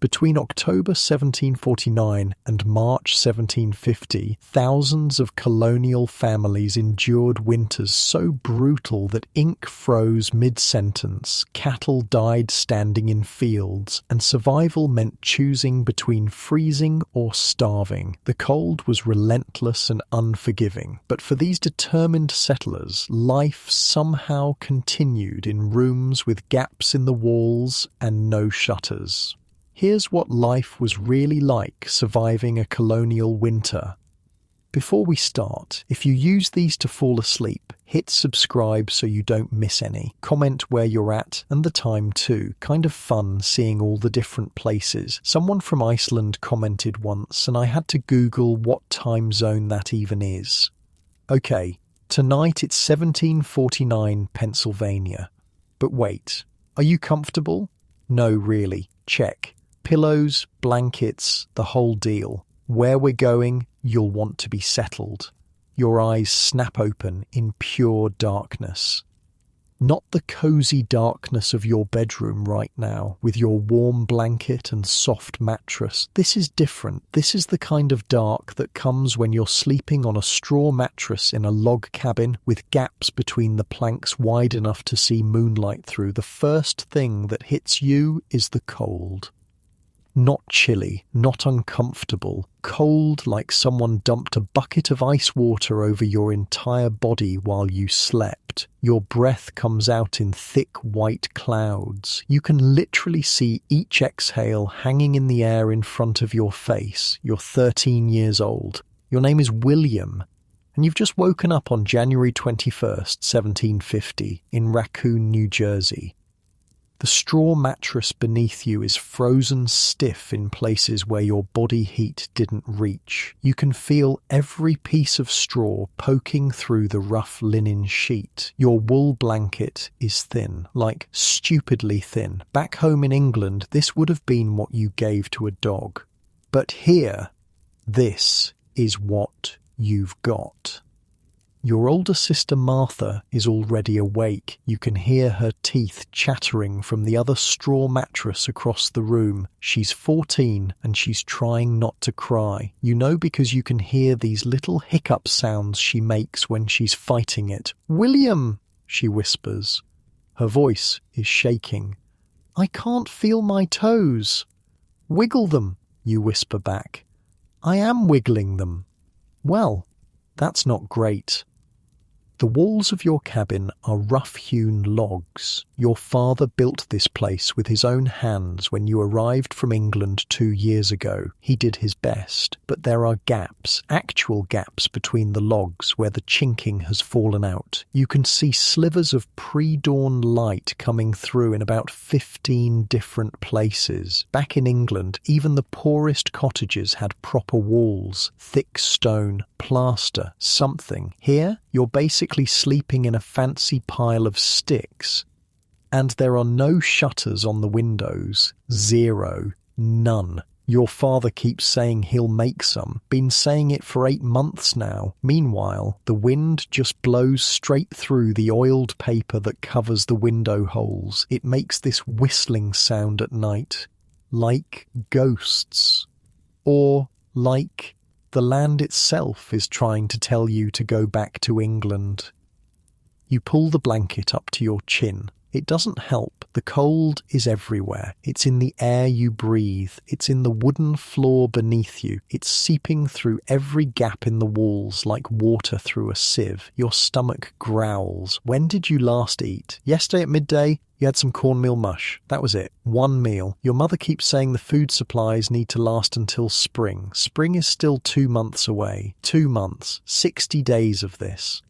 Between October 1749 and March 1750, thousands of colonial families endured winters so brutal that ink froze mid-sentence, cattle died standing in fields, and survival meant choosing between freezing or starving. The cold was relentless and unforgiving, but for these determined settlers, life somehow continued in rooms with gaps in the walls and no shutters. Here's what life was really like surviving a colonial winter. Before we start, if you use these to fall asleep, hit subscribe so you don't miss any. Comment where you're at and the time too. Kind of fun seeing all the different places. Someone from Iceland commented once and I had to Google what time zone that even is. Okay, tonight it's 1749 Pennsylvania. But wait, are you comfortable? No, really. Check. Pillows, blankets, the whole deal. Where we're going, you'll want to be settled. Your eyes snap open in pure darkness. Not the cozy darkness of your bedroom right now, with your warm blanket and soft mattress. This is different. This is the kind of dark that comes when you're sleeping on a straw mattress in a log cabin with gaps between the planks wide enough to see moonlight through. The first thing that hits you is the cold. Not chilly, not uncomfortable, cold like someone dumped a bucket of ice water over your entire body while you slept. Your breath comes out in thick white clouds. You can literally see each exhale hanging in the air in front of your face. You're 13 years old. Your name is William, and you've just woken up on January 21st, 1750, in Raccoon, New Jersey. The straw mattress beneath you is frozen stiff in places where your body heat didn't reach. You can feel every piece of straw poking through the rough linen sheet. Your wool blanket is thin, like stupidly thin. Back home in England, this would have been what you gave to a dog. But here, this is what you've got. Your older sister Martha is already awake. You can hear her teeth chattering from the other straw mattress across the room. She's 14 and she's trying not to cry. You know because you can hear these little hiccup sounds she makes when she's fighting it. "William," she whispers. Her voice is shaking. "I can't feel my toes." "Wiggle them," you whisper back. "I am wiggling them." "Well, that's not great." The walls of your cabin are rough-hewn logs. Your father built this place with his own hands when you arrived from England 2 years ago. He did his best, but there are gaps, actual gaps between the logs where the chinking has fallen out. You can see slivers of pre-dawn light coming through in about 15 different places. Back in England, even the poorest cottages had proper walls, thick stone, plaster, something. Here, you're basically sleeping in a fancy pile of sticks. And there are no shutters on the windows. Zero. None. Your father keeps saying he'll make some. Been saying it for 8 months now. Meanwhile, the wind just blows straight through the oiled paper that covers the window holes. It makes this whistling sound at night. Like ghosts. Or like the land itself is trying to tell you to go back to England. You pull the blanket up to your chin. It doesn't help. The cold is everywhere. It's in the air you breathe. It's in the wooden floor beneath you. It's seeping through every gap in the walls like water through a sieve. Your stomach growls. When did you last eat? Yesterday at midday? You had some cornmeal mush. That was it. One meal. Your mother keeps saying the food supplies need to last until spring. Spring is still 2 months away. 2 months. 60 days of this.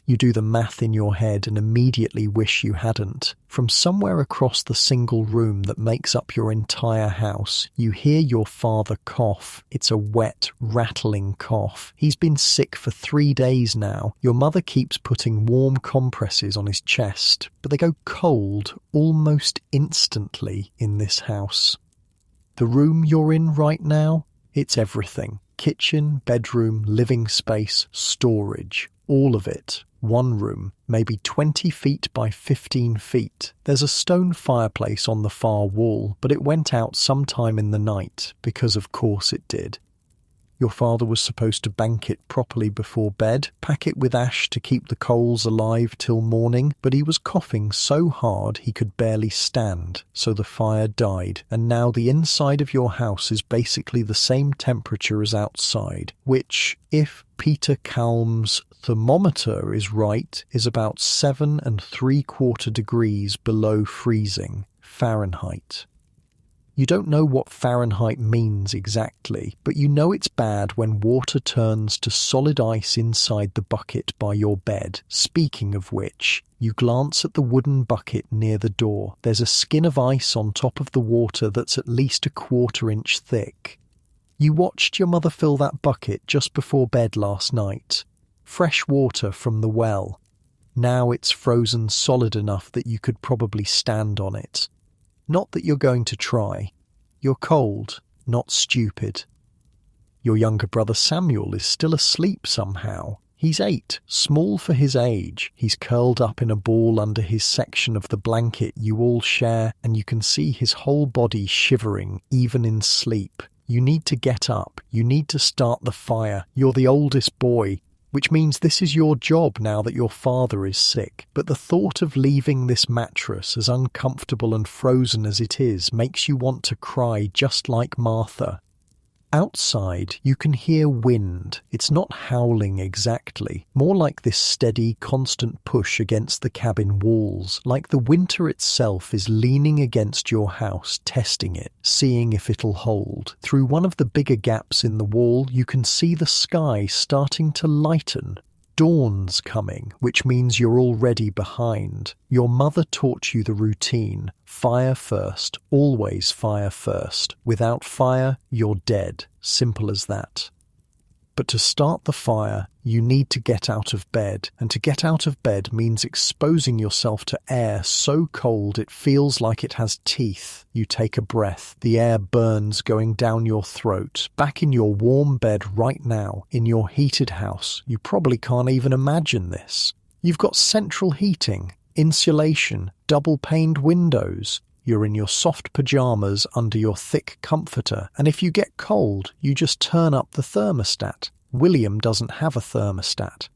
You do the math in your head and immediately wish you hadn't. From somewhere across the single room that makes up your entire house, you hear your father cough. It's a wet, rattling cough. He's been sick for 3 days now. Your mother keeps putting warm compresses on his chest, but they go cold almost instantly in this house. The room you're in right now, it's everything. Kitchen, bedroom, living space, storage. All of it. One room, maybe 20 feet by 15 feet. There's a stone fireplace on the far wall, but it went out sometime in the night, because of course it did. Your father was supposed to bank it properly before bed, pack it with ash to keep the coals alive till morning, but he was coughing so hard he could barely stand, so the fire died, and now the inside of your house is basically the same temperature as outside, which, if Peter Kalm's thermometer is right, is about 7¾ degrees below freezing, Fahrenheit. You don't know what Fahrenheit means exactly, but you know it's bad when water turns to solid ice inside the bucket by your bed. Speaking of which, you glance at the wooden bucket near the door. There's a skin of ice on top of the water that's at least 1/4 inch thick. You watched your mother fill that bucket just before bed last night. Fresh water from the well. Now it's frozen solid enough that you could probably stand on it. Not that you're going to try. You're cold, not stupid. Your younger brother Samuel is still asleep somehow. He's 8, small for his age. He's curled up in a ball under his section of the blanket you all share, and you can see his whole body shivering, even in sleep. You need to get up. You need to start the fire. You're the oldest boy, which means this is your job now that your father is sick. But the thought of leaving this mattress, as uncomfortable and frozen as it is, makes you want to cry just like Martha. Outside, you can hear wind. It's not howling exactly, more like this steady, constant push against the cabin walls, like the winter itself is leaning against your house, testing it, seeing if it'll hold. Through one of the bigger gaps in the wall, you can see the sky starting to lighten. Dawn's coming, which means you're already behind. Your mother taught you the routine. Fire first, always fire first. Without fire, you're dead. Simple as that. But to start the fire, you need to get out of bed, and to get out of bed means exposing yourself to air so cold it feels like it has teeth. You take a breath, the air burns going down your throat. Back in your warm bed right now, in your heated house, you probably can't even imagine this. You've got central heating, insulation, double-paned windows. You're in your soft pajamas under your thick comforter, and if you get cold, you just turn up the thermostat. William doesn't have a thermostat.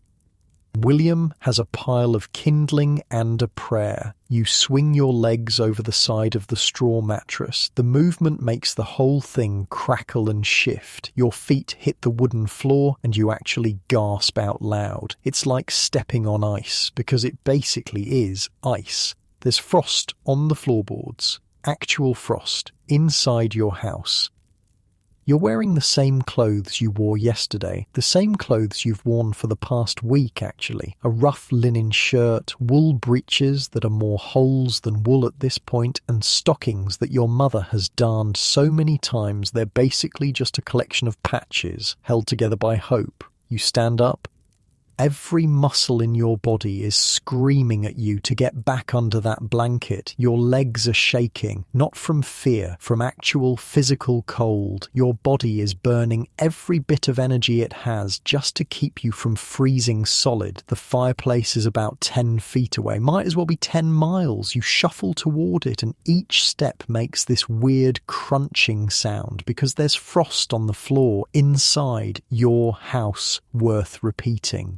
William has a pile of kindling and a prayer. You swing your legs over the side of the straw mattress. The movement makes the whole thing crackle and shift. Your feet hit the wooden floor and you actually gasp out loud. It's like stepping on ice, because it basically is ice. There's frost on the floorboards, actual frost, inside your house. You're wearing the same clothes you wore yesterday, the same clothes you've worn for the past week actually. A rough linen shirt, wool breeches that are more holes than wool at this point, and stockings that your mother has darned so many times they're basically just a collection of patches held together by hope. You stand up. Every muscle in your body is screaming at you to get back under that blanket. Your legs are shaking, not from fear, from actual physical cold. Your body is burning every bit of energy it has just to keep you from freezing solid. The fireplace is about 10 feet away, might as well be 10 miles. You shuffle toward it, and each step makes this weird crunching sound because there's frost on the floor inside your house worth repeating.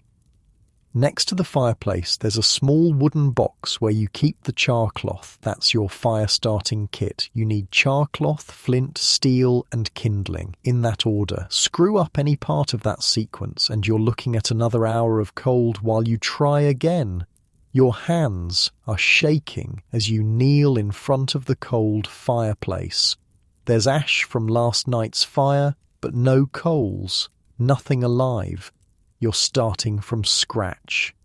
Next to the fireplace, there's a small wooden box where you keep the char cloth. That's your fire starting kit. You need char cloth, flint, steel, and kindling, in that order. Screw up any part of that sequence and you're looking at another hour of cold while you try again. Your hands are shaking as you kneel in front of the cold fireplace. There's ash from last night's fire, but no coals, nothing alive. You're starting from scratch.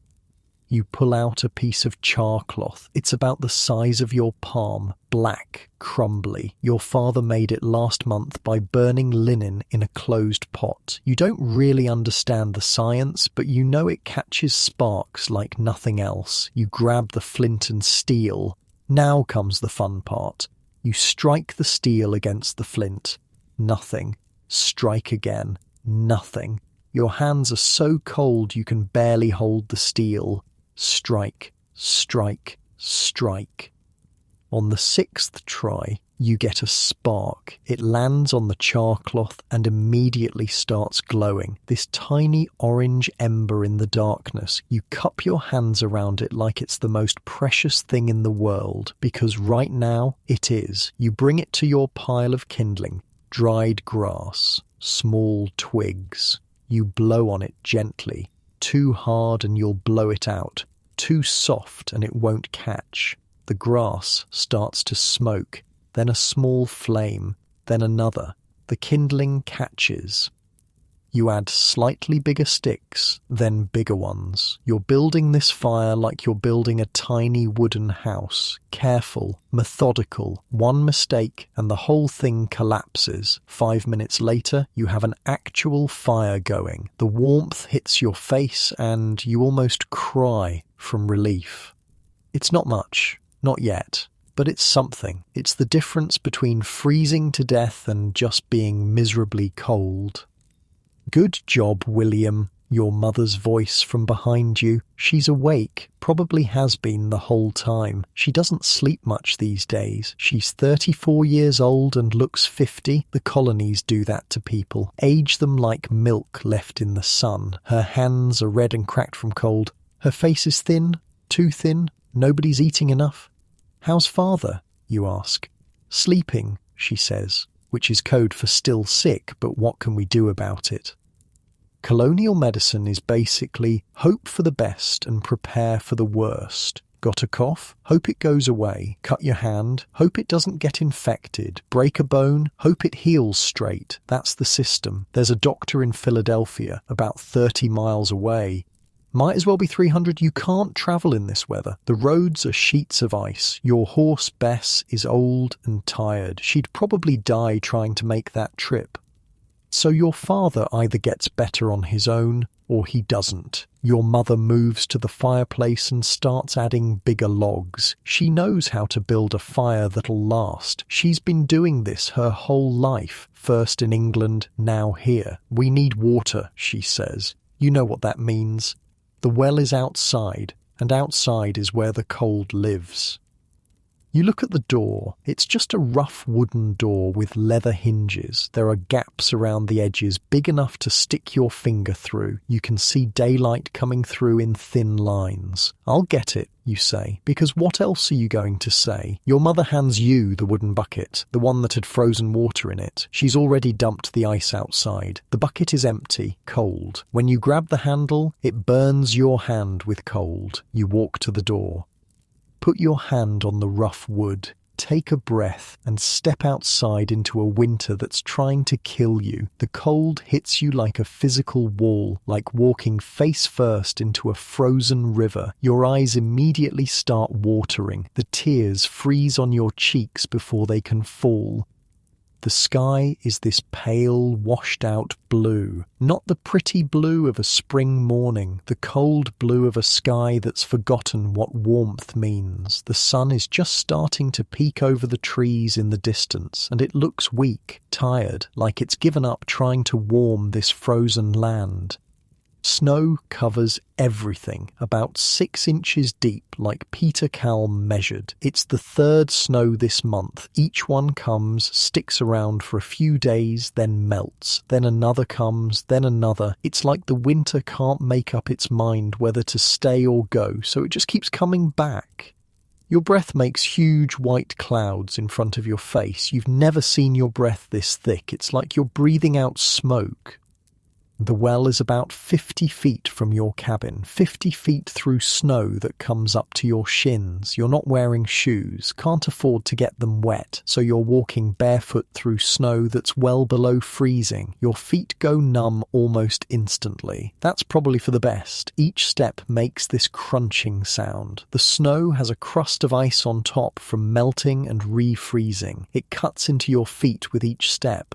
You pull out a piece of char cloth. It's about the size of your palm, black, crumbly. Your father made it last month by burning linen in a closed pot. You don't really understand the science, but you know it catches sparks like nothing else. You grab the flint and steel. Now comes the fun part. You strike the steel against the flint. Nothing. Strike again. Nothing. Your hands are so cold you can barely hold the steel. Strike, strike, strike. On the 6th try, you get a spark. It lands on the char cloth and immediately starts glowing. This tiny orange ember in the darkness. You cup your hands around it like it's the most precious thing in the world, because right now it is. You bring it to your pile of kindling. Dried grass, small twigs. You blow on it gently. Too hard and you'll blow it out. Too soft and it won't catch. The grass starts to smoke, then a small flame, then another. The kindling catches. You add slightly bigger sticks, then bigger ones. You're building this fire like you're building a tiny wooden house. Careful, methodical. One mistake and the whole thing collapses. 5 minutes later, you have an actual fire going. The warmth hits your face and you almost cry from relief. It's not much, not yet. But it's something. It's the difference between freezing to death and just being miserably cold. Good job, William, your mother's voice from behind you. She's awake, probably has been the whole time. She doesn't sleep much these days. She's 34 years old and looks 50. The colonies do that to people. Age them like milk left in the sun. Her hands are red and cracked from cold. Her face is thin, too thin. Nobody's eating enough. How's father? You ask. Sleeping, she says, which is code for still sick, but what can we do about it? Colonial medicine is basically hope for the best and prepare for the worst. Got a cough? Hope it goes away. Cut your hand? Hope it doesn't get infected. Break a bone? Hope it heals straight. That's the system. There's a doctor in Philadelphia, about 30 miles away. Might as well be 300. You can't travel in this weather. The roads are sheets of ice. Your horse, Bess, is old and tired. She'd probably die trying to make that trip. So your father either gets better on his own, or he doesn't. Your mother moves to the fireplace and starts adding bigger logs. She knows how to build a fire that'll last. She's been doing this her whole life, first in England, now here. We need water, she says. You know what that means. The well is outside, and outside is where the cold lives. You look at the door. It's just a rough wooden door with leather hinges. There are gaps around the edges big enough to stick your finger through. You can see daylight coming through in thin lines. I'll get it, you say, because what else are you going to say? Your mother hands you the wooden bucket, the one that had frozen water in it. She's already dumped the ice outside. The bucket is empty, cold. When you grab the handle, it burns your hand with cold. You walk to the door. Put your hand on the rough wood, take a breath, and step outside into a winter that's trying to kill you. The cold hits you like a physical wall, like walking face first into a frozen river. Your eyes immediately start watering. The tears freeze on your cheeks before they can fall. The sky is this pale, washed-out blue. Not the pretty blue of a spring morning, the cold blue of a sky that's forgotten what warmth means. The sun is just starting to peek over the trees in the distance, and it looks weak, tired, like it's given up trying to warm this frozen land. Snow covers everything, about 6 inches deep, like Peter Calm measured. It's the 3rd snow this month. Each one comes, sticks around for a few days, then melts. Then another comes, then another. It's like the winter can't make up its mind whether to stay or go, so it just keeps coming back. Your breath makes huge white clouds in front of your face. You've never seen your breath this thick. It's like you're breathing out smoke. The well is about 50 feet from your cabin, 50 feet through snow that comes up to your shins. You're not wearing shoes, can't afford to get them wet, so you're walking barefoot through snow that's well below freezing. Your feet go numb almost instantly. That's probably for the best. Each step makes this crunching sound. The snow has a crust of ice on top from melting and refreezing. It cuts into your feet with each step.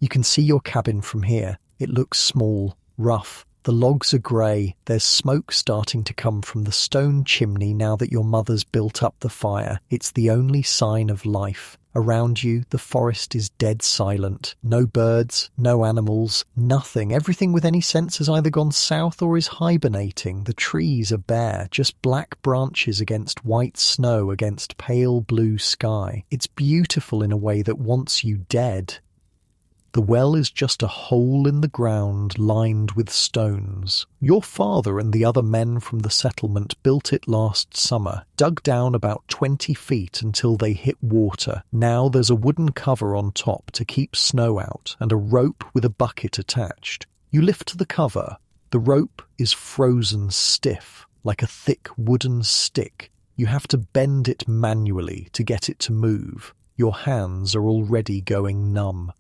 You can see your cabin from here. It looks small, rough. The logs are grey. There's smoke starting to come from the stone chimney now that your mother's built up the fire. It's the only sign of life. Around you, the forest is dead silent. No birds, no animals, nothing. Everything with any sense has either gone south or is hibernating. The trees are bare, just black branches against white snow against pale blue sky. It's beautiful in a way that wants you dead. The well is just a hole in the ground lined with stones. Your father and the other men from the settlement built it last summer, dug down about 20 feet until they hit water. Now there's a wooden cover on top to keep snow out and a rope with a bucket attached. You lift the cover. The rope is frozen stiff, like a thick wooden stick. You have to bend it manually to get it to move. Your hands are already going numb.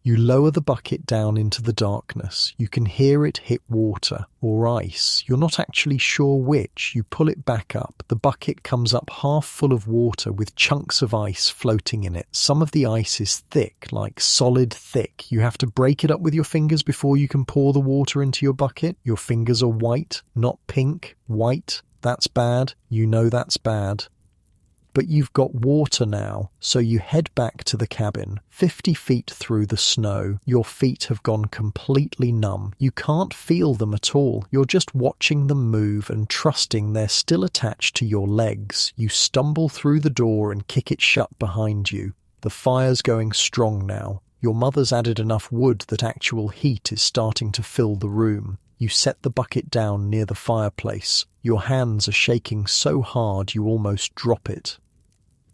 You lower the bucket down into the darkness. You can hear it hit water or ice. You're not actually sure which. You pull it back up. The bucket comes up half full of water with chunks of ice floating in it. Some of the ice is thick, like solid thick. You have to break it up with your fingers before you can pour the water into your bucket. Your fingers are white, not pink. White. That's bad. You know that's bad. But you've got water now, so you head back to the cabin. 50 feet through the snow, your feet have gone completely numb. You can't feel them at all. You're just watching them move and trusting they're still attached to your legs. You stumble through the door and kick it shut behind you. The fire's going strong now. Your mother's added enough wood that actual heat is starting to fill the room. You set the bucket down near the fireplace. Your hands are shaking so hard you almost drop it.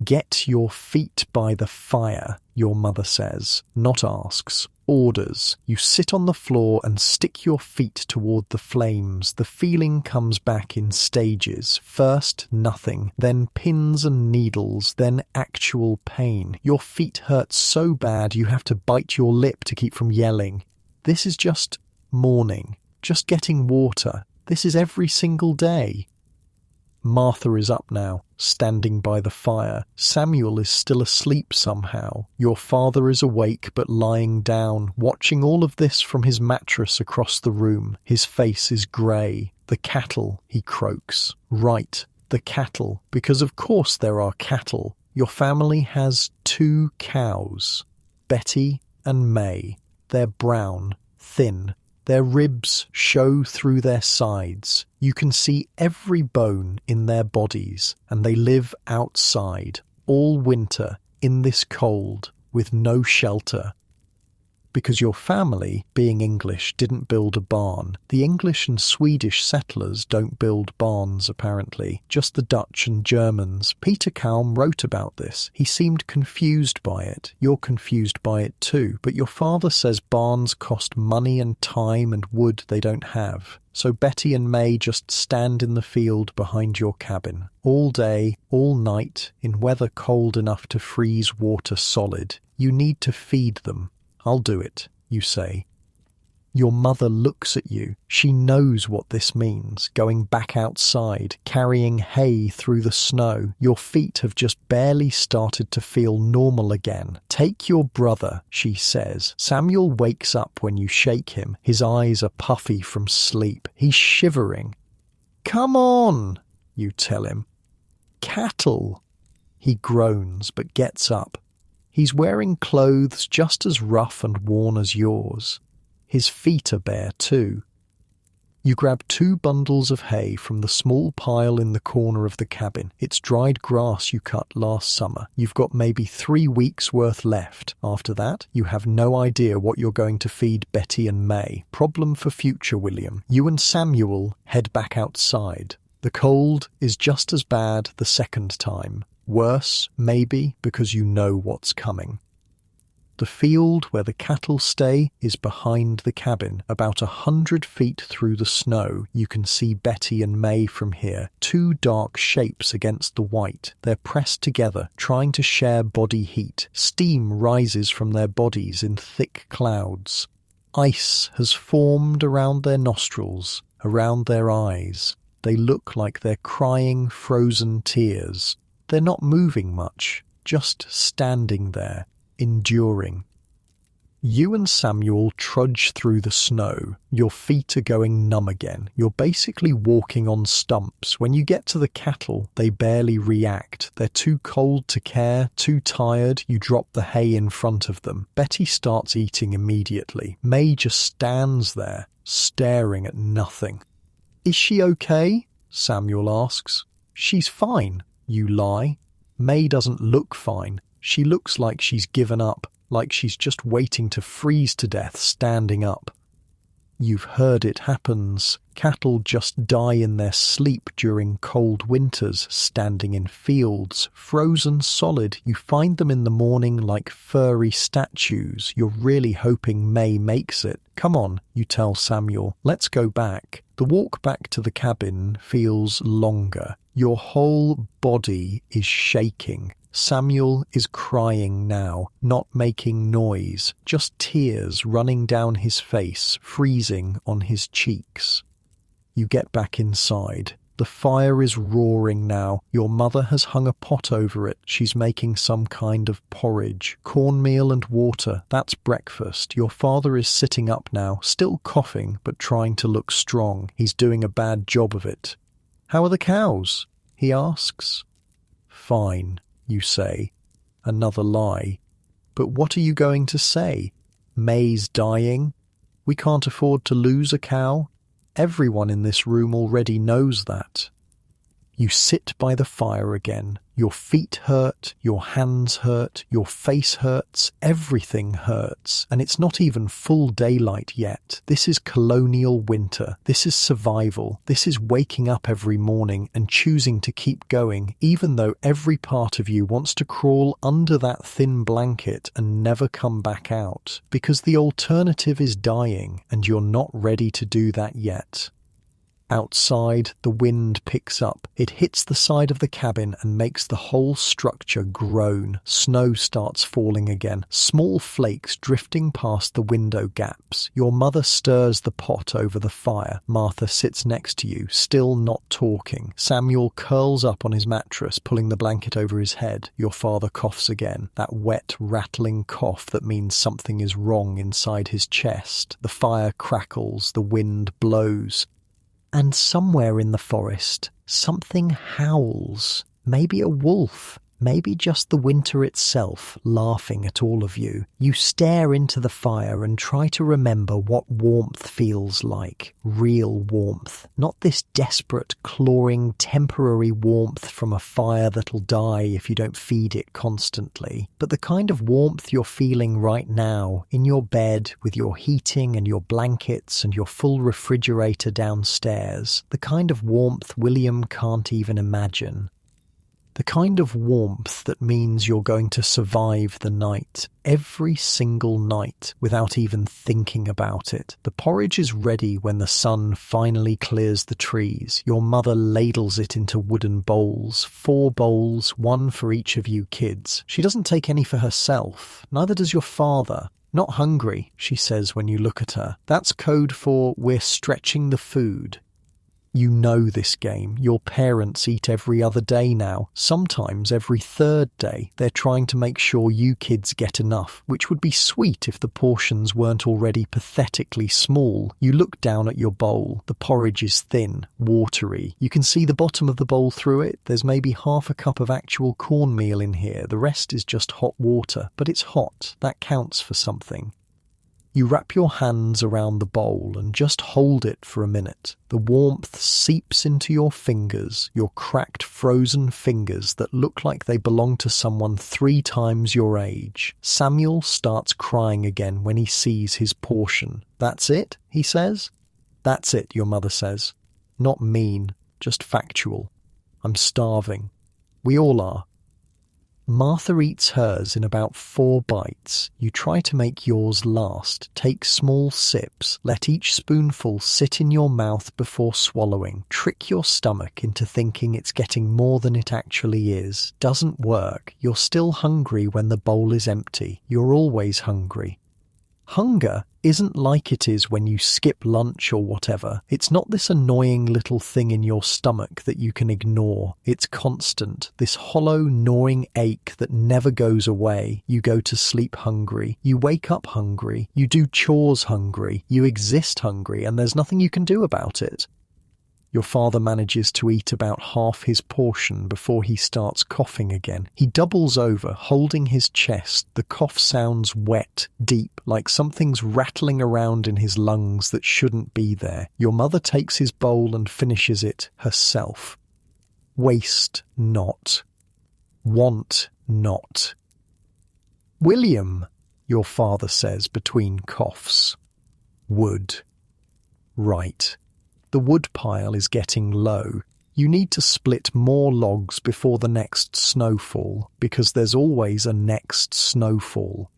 Get your feet by the fire, your mother says, not asks, orders. You sit on the floor and stick your feet toward the flames. The feeling comes back in stages. First, nothing, then pins and needles, then actual pain. Your feet hurt so bad you have to bite your lip to keep from yelling. This is just morning, just getting water. This is every single day. Martha is up now, standing by the fire. Samuel is still asleep somehow. Your father is awake but lying down, watching all of this from his mattress across the room. His face is grey. The cattle, he croaks. Right, the cattle, because of course there are cattle. Your family has 2 cows, Betty and May. They're brown, thin. Their ribs show through their sides. You can see every bone in their bodies, and they live outside all winter in this cold with no shelter. Because your family, being English, didn't build a barn. The English and Swedish settlers don't build barns, apparently. Just the Dutch and Germans. Peter Kalm wrote about this. He seemed confused by it. You're confused by it too. But your father says barns cost money and time and wood they don't have. So Betty and May just stand in the field behind your cabin. All day, all night, in weather cold enough to freeze water solid. You need to feed them. I'll do it, you say. Your mother looks at you. She knows what this means, going back outside, carrying hay through the snow. Your feet have just barely started to feel normal again. Take your brother, she says. Samuel wakes up when you shake him. His eyes are puffy from sleep. He's shivering. Come on, you tell him. Cattle. He groans but gets up. He's wearing clothes just as rough and worn as yours. His feet are bare too. You grab 2 bundles of hay from the small pile in the corner of the cabin. It's dried grass you cut last summer. You've got maybe 3 weeks worth left. After that, you have no idea what you're going to feed Betty and May. Problem for future, William. You and Samuel head back outside. The cold is just as bad the second time. Worse, maybe, because you know what's coming. The field where the cattle stay is behind the cabin. About 100 feet through the snow, you can see Betty and May from here. 2 dark shapes against the white. They're pressed together, trying to share body heat. Steam rises from their bodies in thick clouds. Ice has formed around their nostrils, around their eyes. They look like they're crying frozen tears. They're not moving much, just standing there, enduring. You and Samuel trudge through the snow. Your feet are going numb again. You're basically walking on stumps. When you get to the cattle, they barely react. They're too cold to care, too tired. You drop the hay in front of them. Betty starts eating immediately. May just stands there, staring at nothing. "Is she okay?" Samuel asks. "She's fine," you lie. May doesn't look fine. She looks like she's given up, like she's just waiting to freeze to death standing up. You've heard it happens. Cattle just die in their sleep during cold winters, standing in fields, frozen solid. You find them in the morning like furry statues. You're really hoping May makes it. "Come on," you tell Samuel. "Let's go back." The walk back to the cabin feels longer. Your whole body is shaking. Samuel is crying now, not making noise, just tears running down his face, freezing on his cheeks. You get back inside. The fire is roaring now. Your mother has hung a pot over it. She's making some kind of porridge. Cornmeal and water, that's breakfast. Your father is sitting up now, still coughing, but trying to look strong. He's doing a bad job of it. "How are the cows?" he asks. "Fine," you say. Another lie. But what are you going to say? May's dying? We can't afford to lose a cow? Everyone in this room already knows that. You sit by the fire again. Your feet hurt, your hands hurt, your face hurts, everything hurts. And it's not even full daylight yet. This is colonial winter. This is survival. This is waking up every morning and choosing to keep going, even though every part of you wants to crawl under that thin blanket and never come back out. Because the alternative is dying, and you're not ready to do that yet. Outside, the wind picks up. It hits the side of the cabin and makes the whole structure groan. Snow starts falling again, small flakes drifting past the window gaps. Your mother stirs the pot over the fire. Martha sits next to you, still not talking. Samuel curls up on his mattress, pulling the blanket over his head. Your father coughs again, that wet, rattling cough that means something is wrong inside his chest. The fire crackles, the wind blows. And somewhere in the forest, something howls. Maybe a wolf, maybe just the winter itself, laughing at all of you. You stare into the fire and try to remember what warmth feels like. Real warmth. Not this desperate, clawing, temporary warmth from a fire that'll die if you don't feed it constantly. But the kind of warmth you're feeling right now, in your bed, with your heating and your blankets and your full refrigerator downstairs. The kind of warmth William can't even imagine. The kind of warmth that means you're going to survive the night, every single night, without even thinking about it. The porridge is ready when the sun finally clears the trees. Your mother ladles it into wooden bowls, 4 bowls, 1 for each of you kids. She doesn't take any for herself, neither does your father. "Not hungry," she says when you look at her. That's code for "we're stretching the food." You know this game. Your parents eat every other day now, sometimes every 3rd day. They're trying to make sure you kids get enough, which would be sweet if the portions weren't already pathetically small. You look down at your bowl. The porridge is thin, watery. You can see the bottom of the bowl through it. There's maybe half a cup of actual cornmeal in here. The rest is just hot water, but it's hot. That counts for something. You wrap your hands around the bowl and just hold it for a minute. The warmth seeps into your fingers, your cracked, frozen fingers that look like they belong to someone 3 times your age. Samuel starts crying again when he sees his portion. "That's it?" he says. "That's it," your mother says. Not mean, just factual. "I'm starving." We all are. Martha eats hers in about 4 bites. You try to make yours last. Take small sips. Let each spoonful sit in your mouth before swallowing. Trick your stomach into thinking it's getting more than it actually is. Doesn't work. You're still hungry when the bowl is empty. You're always hungry. Hunger isn't like it is when you skip lunch or whatever. It's not this annoying little thing in your stomach that you can ignore. It's constant, this hollow, gnawing ache that never goes away. You go to sleep hungry, you wake up hungry, you do chores hungry, you exist hungry, and there's nothing you can do about it. Your father manages to eat about half his portion before he starts coughing again. He doubles over, holding his chest. The cough sounds wet, deep, like something's rattling around in his lungs that shouldn't be there. Your mother takes his bowl and finishes it herself. Waste not. Want not. William, your father says between coughs. Wood. Right. The wood pile is getting low. You need to split more logs before the next snowfall, because there's always a next snowfall.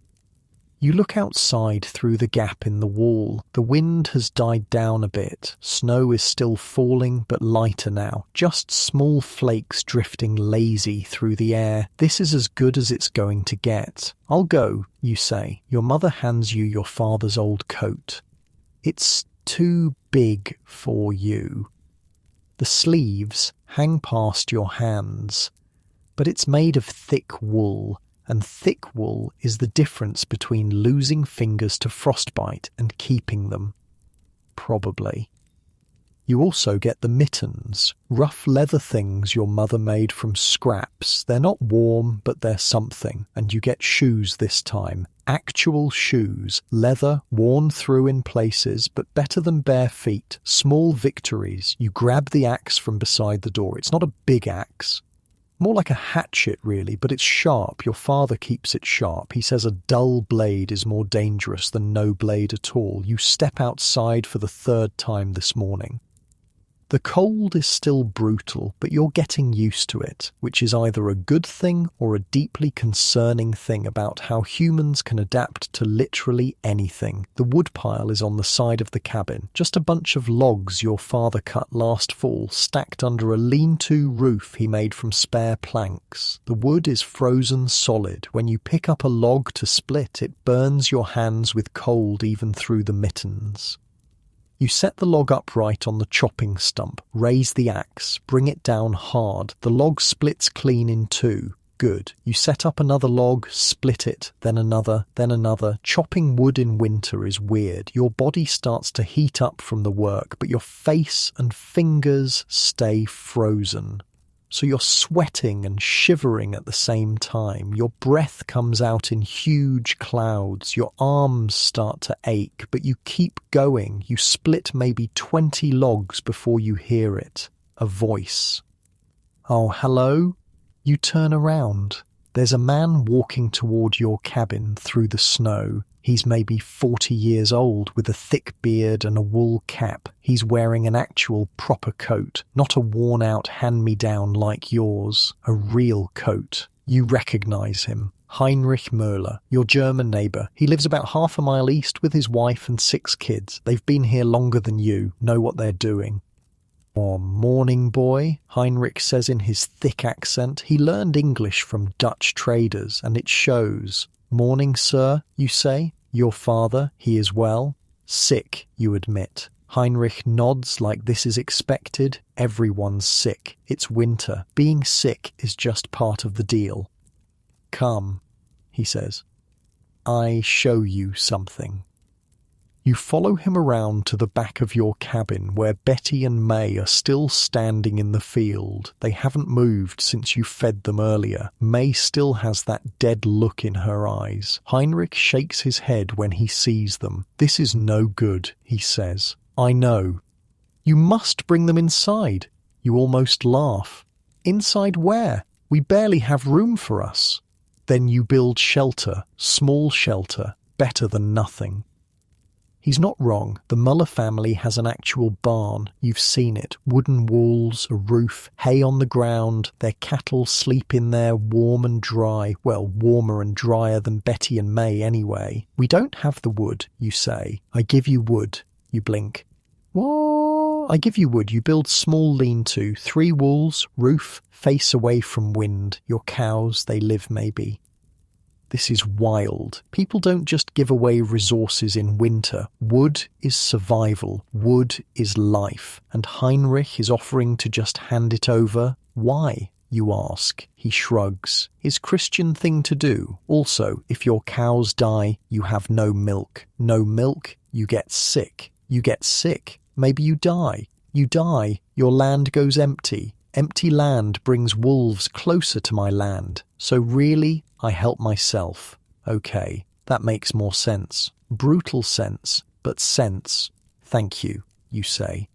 You look outside through the gap in the wall. The wind has died down a bit. Snow is still falling, but lighter now. Just small flakes drifting lazy through the air. This is as good as it's going to get. I'll go, you say. Your mother hands you your father's old coat. It's too big for you. The sleeves hang past your hands, but it's made of thick wool, and thick wool is the difference between losing fingers to frostbite and keeping them. Probably. You also get the mittens, rough leather things your mother made from scraps. They're not warm, but they're something. And you get shoes this time. Actual shoes, leather, worn through in places, but better than bare feet. Small victories. You grab the axe from beside the door. It's not a big axe. More like a hatchet, really, but it's sharp. Your father keeps it sharp. He says a dull blade is more dangerous than no blade at all. You step outside for the third time this morning. The cold is still brutal, but you're getting used to it, which is either a good thing or a deeply concerning thing about how humans can adapt to literally anything. The woodpile is on the side of the cabin, just a bunch of logs your father cut last fall, stacked under a lean-to roof he made from spare planks. The wood is frozen solid. When you pick up a log to split, it burns your hands with cold even through the mittens. You set the log upright on the chopping stump, raise the axe, bring it down hard. The log splits clean in two. Good. You set up another log, split it, then another, then another. Chopping wood in winter is weird. Your body starts to heat up from the work, but your face and fingers stay frozen. So you're sweating and shivering at the same time. Your breath comes out in huge clouds. Your arms start to ache, but you keep going. You split maybe 20 logs before you hear it. A voice. Oh, hello? You turn around. There's a man walking toward your cabin through the snow. He's maybe 40 years old with a thick beard and a wool cap. He's wearing an actual proper coat, not a worn-out hand-me-down like yours. A real coat. You recognize him. Heinrich Möller, your German neighbour. He lives about half a mile east with his wife and 6 kids. They've been here longer than you, know what they're doing. "Oh, morning, boy," Heinrich says in his thick accent. He learned English from Dutch traders, and it shows. "Morning, sir," you say. "Your father, he is well?" "Sick," you admit. Heinrich nods like this is expected. Everyone's sick. It's winter. Being sick is just part of the deal. "Come," he says. "I show you something." You follow him around to the back of your cabin where Betty and May are still standing in the field. They haven't moved since you fed them earlier. May still has that dead look in her eyes. Heinrich shakes his head when he sees them. "This is no good," he says. "I know." "You must bring them inside." You almost laugh. "Inside where? We barely have room for us." Then you build shelter, small shelter, better than nothing. He's not wrong. The Muller family has an actual barn. You've seen it. Wooden walls, a roof, hay on the ground. Their cattle sleep in there warm and dry. Well, warmer and drier than Betty and May anyway. "We don't have the wood," you say. "I give you wood." You blink. "What?" "I give you wood. You build small lean-to. 3 walls, roof, face away from wind. Your cows, they live maybe." This is wild. People don't just give away resources in winter. Wood is survival. Wood is life. And Heinrich is offering to just hand it over. Why, you ask? He shrugs. Is Christian thing to do. Also, if your cows die, you have no milk. No milk, you get sick. You get sick. Maybe you die. You die. Your land goes empty. Empty land brings wolves closer to my land. So really, I help myself. Okay, that makes more sense. Brutal sense, but sense. Thank you, you say.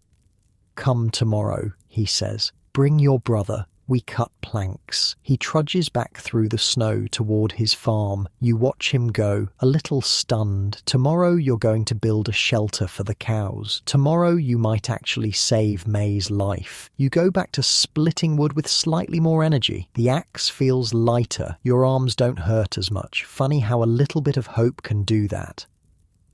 Come tomorrow, he says. Bring your brother. We cut planks. He trudges back through the snow toward his farm. You watch him go, a little stunned. Tomorrow you're going to build a shelter for the cows. Tomorrow you might actually save May's life. You go back to splitting wood with slightly more energy. The axe feels lighter. Your arms don't hurt as much. Funny how a little bit of hope can do that.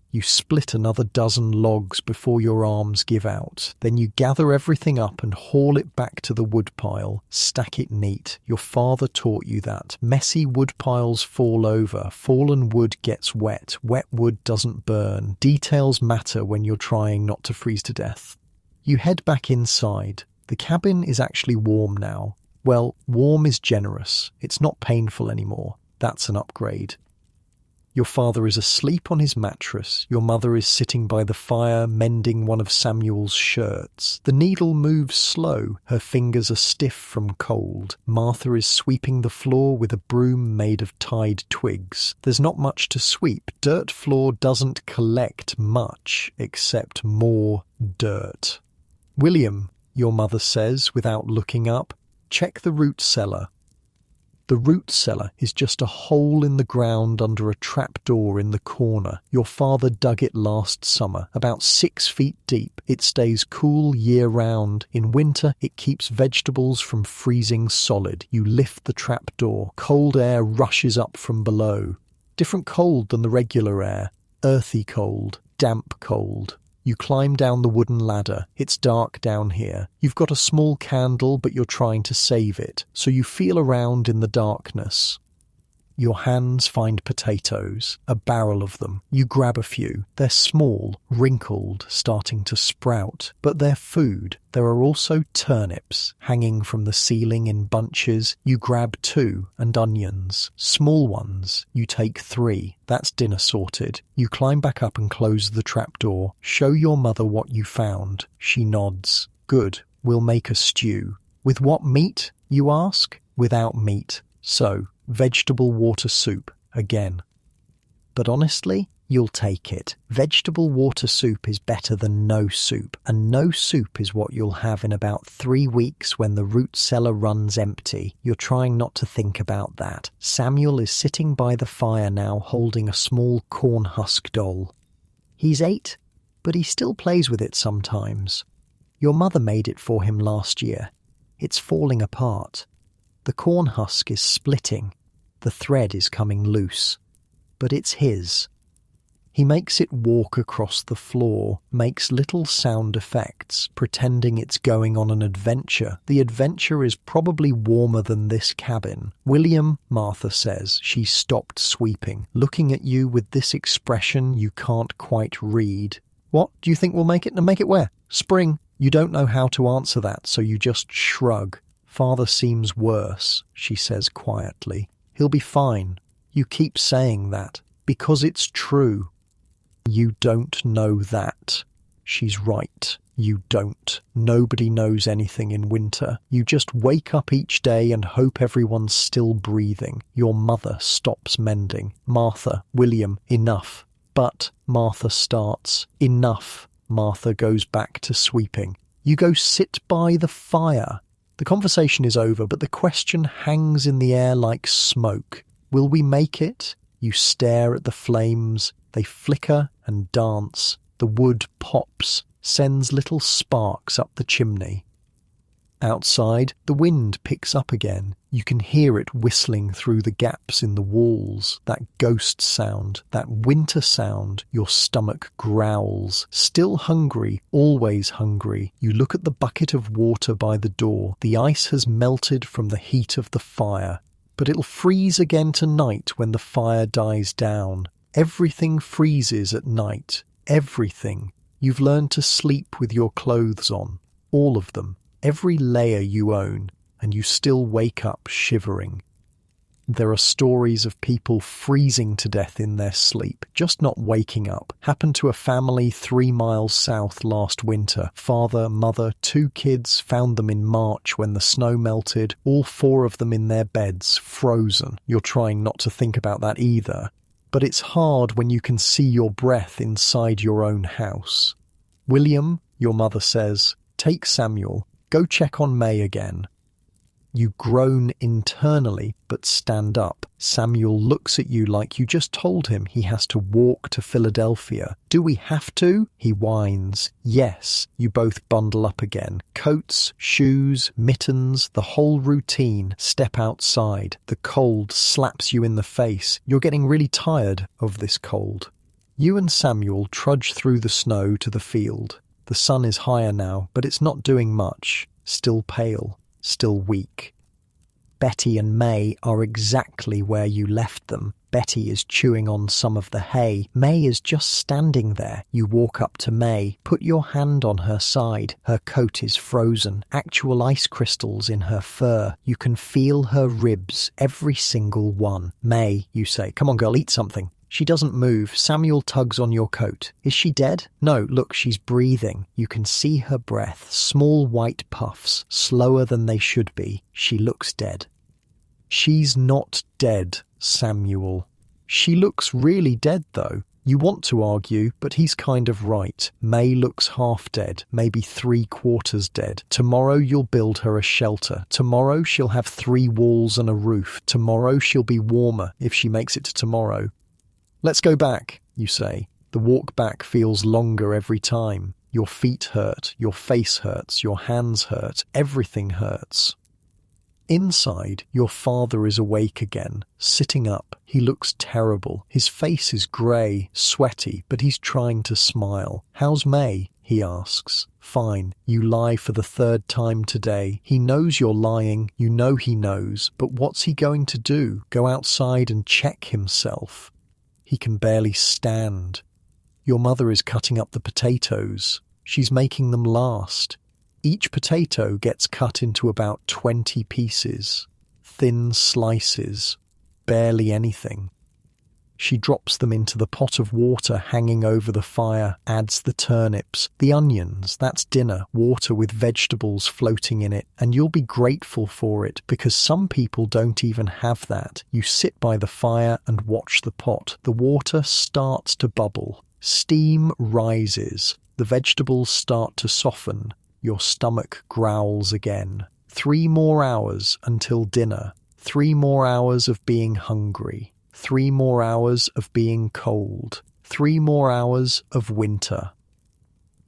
You split another dozen logs before your arms give out. Then you gather everything up and haul it back to the woodpile. Stack it neat. Your father taught you that. Messy woodpiles fall over. Fallen wood gets wet. Wet wood doesn't burn. Details matter when you're trying not to freeze to death. You head back inside. The cabin is actually warm now. Well, warm is generous. It's not painful anymore. That's an upgrade. Your father is asleep on his mattress. Your mother is sitting by the fire, mending one of Samuel's shirts. The needle moves slow. Her fingers are stiff from cold. Martha is sweeping the floor with a broom made of tied twigs. There's not much to sweep. Dirt floor doesn't collect much, except more dirt. William, your mother says without looking up, check the root cellar. The root cellar is just a hole in the ground under a trapdoor in the corner. Your father dug it last summer, about 6 feet deep. It stays cool year-round. In winter, it keeps vegetables from freezing solid. You lift the trapdoor. Cold air rushes up from below. Different cold than the regular air. Earthy cold. Damp cold. You climb down the wooden ladder. It's dark down here. You've got a small candle, but you're trying to save it, so you feel around in the darkness. Your hands find potatoes, a barrel of them. You grab a few. They're small, wrinkled, starting to sprout, but they're food. There are also turnips hanging from the ceiling in bunches. You grab 2, and onions. Small ones. You take 3. That's dinner sorted. You climb back up and close the trapdoor. Show your mother what you found. She nods. Good. We'll make a stew. With what meat, you ask? Without meat. So, vegetable water soup, again. But honestly, you'll take it. Vegetable water soup is better than no soup, and no soup is what you'll have in about 3 weeks when the root cellar runs empty. You're trying not to think about that. Samuel is sitting by the fire now holding a small corn husk doll. He's 8, but he still plays with it sometimes. Your mother made it for him last year. It's falling apart. The corn husk is splitting. The thread is coming loose. But it's his. He makes it walk across the floor, makes little sound effects, pretending it's going on an adventure. The adventure is probably warmer than this cabin. William, Martha says. She's stopped sweeping, looking at you with this expression you can't quite read. What, do you think we'll make it? And make it where? Spring. You don't know how to answer that, so you just shrug. Father seems worse, she says quietly. He'll be fine. You keep saying that, because it's true. You don't know that. She's right. You don't. Nobody knows anything in winter. You just wake up each day and hope everyone's still breathing. Your mother stops mending. Martha, William, enough. But Martha starts. Enough. Martha goes back to sweeping. You go sit by the fire. The conversation is over, but the question hangs in the air like smoke. Will we make it? You stare at the flames. They flicker and dance. The wood pops, sends little sparks up the chimney. Outside, the wind picks up again. You can hear it whistling through the gaps in the walls. That ghost sound, that winter sound. Your stomach growls. Still hungry, always hungry. You look at the bucket of water by the door. The ice has melted from the heat of the fire. but it'll freeze again tonight when the fire dies down. Everything freezes at night. Everything. You've learned to sleep with your clothes on. All of them. Every layer you own. And you still wake up shivering. There are stories of people freezing to death in their sleep, just not waking up. Happened to a family 3 miles south last winter. Father, mother, 2 kids, found them in March when the snow melted, all 4 of them in their beds, frozen. You're trying not to think about that either. But it's hard when you can see your breath inside your own house. William, your mother says, take Samuel, go check on May again. You groan internally, but stand up. Samuel looks at you like you just told him he has to walk to Philadelphia. Do we have to? He whines. Yes. You both bundle up again. Coats, shoes, mittens, the whole routine. Step outside. The cold slaps you in the face. You're getting really tired of this cold. You and Samuel trudge through the snow to the field. The sun is higher now, but it's not doing much. Still pale. Still weak. Betty and May are exactly where you left them. Betty is chewing on some of the hay. May is just standing there. You walk up to May, put your hand on her side. Her coat is frozen, actual ice crystals in her fur. You can feel her ribs, every single one. May, you say, come on girl, eat something. She doesn't move. Samuel tugs on your coat. Is she dead? No, look, she's breathing. You can see her breath, small white puffs, slower than they should be. She looks dead. She's not dead, Samuel. She looks really dead, though. You want to argue, but he's kind of right. May looks half dead, maybe 3/4 dead. Tomorrow you'll build her a shelter. Tomorrow she'll have 3 walls and a roof. Tomorrow she'll be warmer, if she makes it to tomorrow. Let's go back, you say. The walk back feels longer every time. Your feet hurt, your face hurts, your hands hurt, everything hurts. Inside, your father is awake again, sitting up. He looks terrible. His face is grey, sweaty, but he's trying to smile. How's May? He asks. Fine. You lie for the 3rd time today. He knows you're lying. You know he knows. But what's he going to do? Go outside and check himself? He can barely stand. Your mother is cutting up the potatoes. She's making them last. Each potato gets cut into about 20 pieces. Thin slices. Barely anything. She drops them into the pot of water hanging over the fire, adds the turnips, the onions, that's dinner, water with vegetables floating in it, and you'll be grateful for it because some people don't even have that. You sit by the fire and watch the pot. The water starts to bubble. Steam rises. The vegetables start to soften. Your stomach growls again. 3 more hours until dinner. 3 more hours of being hungry. 3 more hours of being cold. 3 more hours of winter.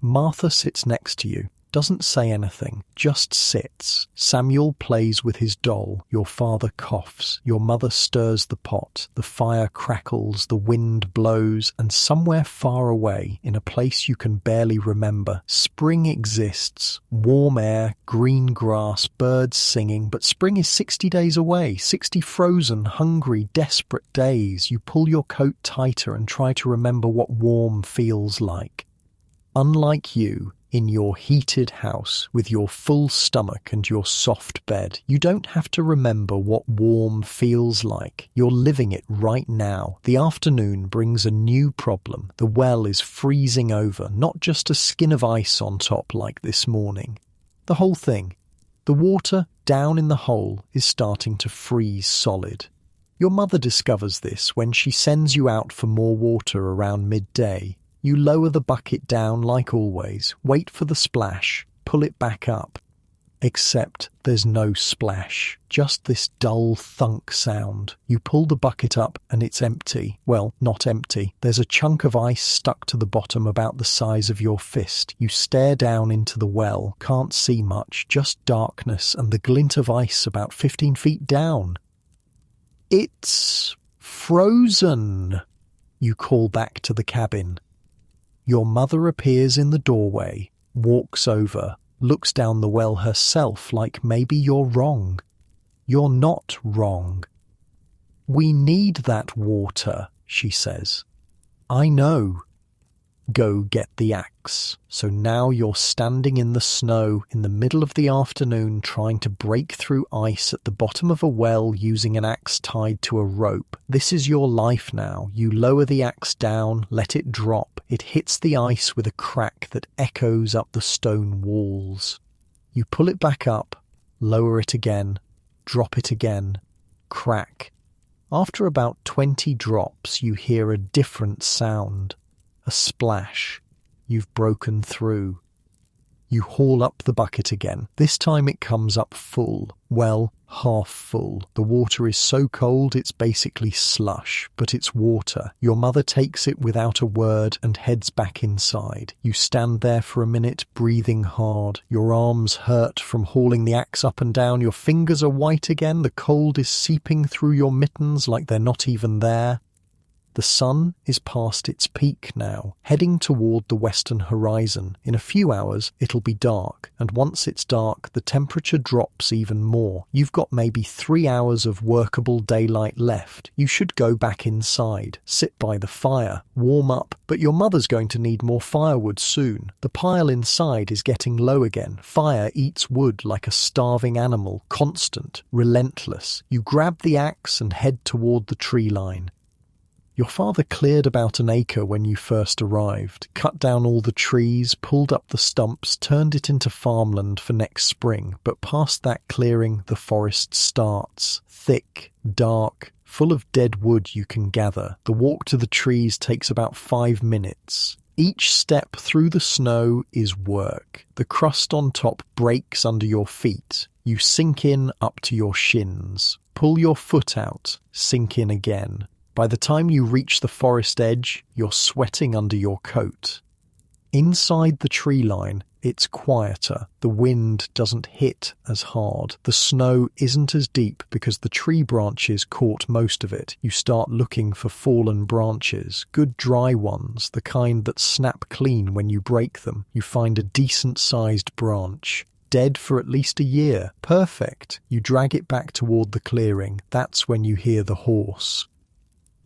Martha sits next to you, doesn't say anything, just sits. Samuel plays with his doll. Your father coughs. Your mother stirs the pot. The fire crackles, the wind blows, and somewhere far away, in a place you can barely remember, spring exists. Warm air, green grass, birds singing, but spring is 60 days away, 60 frozen, hungry, desperate days. You pull your coat tighter and try to remember what warm feels like. Unlike you, in your heated house, with your full stomach and your soft bed, you don't have to remember what warm feels like. You're living it right now. The afternoon brings a new problem. The well is freezing over, not just a skin of ice on top like this morning. The whole thing. The water down in the hole is starting to freeze solid. Your mother discovers this when she sends you out for more water around midday. You lower the bucket down like always, wait for the splash, pull it back up. Except there's no splash, just this dull thunk sound. You pull the bucket up and it's empty. Well, not empty. There's a chunk of ice stuck to the bottom about the size of your fist. You stare down into the well, can't see much, just darkness and the glint of ice about 15 feet down. It's frozen, you call back to the cabin. Your mother appears in the doorway, walks over, looks down the well herself like maybe you're wrong. You're not wrong. "We need that water," she says. "I know." "Go get the axe." So now you're standing in the snow in the middle of the afternoon trying to break through ice at the bottom of a well using an axe tied to a rope. This is your life now. You lower the axe down, let it drop. It hits the ice with a crack that echoes up the stone walls. You pull it back up, lower it again, drop it again, crack. After about 20 drops, you hear a different sound. A splash. You've broken through. You haul up the bucket again. This time it comes up full. Well, half full. The water is so cold it's basically slush, but it's water. Your mother takes it without a word and heads back inside. You stand there for a minute, breathing hard. Your arms hurt from hauling the axe up and down. Your fingers are white again. The cold is seeping through your mittens like they're not even there. The sun is past its peak now, heading toward the western horizon. In a few hours, it'll be dark, and once it's dark, the temperature drops even more. You've got maybe 3 hours of workable daylight left. You should go back inside, sit by the fire, warm up, but your mother's going to need more firewood soon. The pile inside is getting low again. Fire eats wood like a starving animal, constant, relentless. You grab the axe and head toward the tree line. Your father cleared about an acre when you first arrived, cut down all the trees, pulled up the stumps, turned it into farmland for next spring, but past that clearing the forest starts. Thick, dark, full of dead wood you can gather. The walk to the trees takes about 5 minutes. Each step through the snow is work. The crust on top breaks under your feet. You sink in up to your shins. Pull your foot out, sink in again. By the time you reach the forest edge, you're sweating under your coat. Inside the tree line, it's quieter. The wind doesn't hit as hard. The snow isn't as deep because the tree branches caught most of it. You start looking for fallen branches, good dry ones, the kind that snap clean when you break them. You find a decent-sized branch. Dead for at least a year. Perfect. You drag it back toward the clearing. That's when you hear the horse.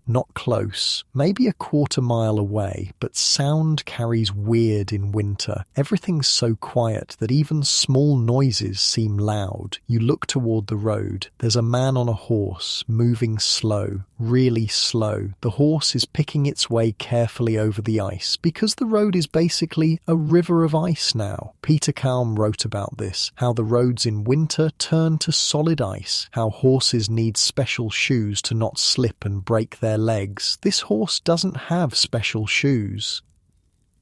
Not close, maybe a 1/4 mile away, but sound carries weird in winter. Everything's so quiet that even small noises seem loud. You look toward the road. There's a man on a horse, moving slow, really slow. The horse is picking its way carefully over the ice, because the road is basically a river of ice now. Peter Kalm wrote about this, how the roads in winter turn to solid ice, how horses need special shoes to not slip and break their legs. This horse doesn't have special shoes.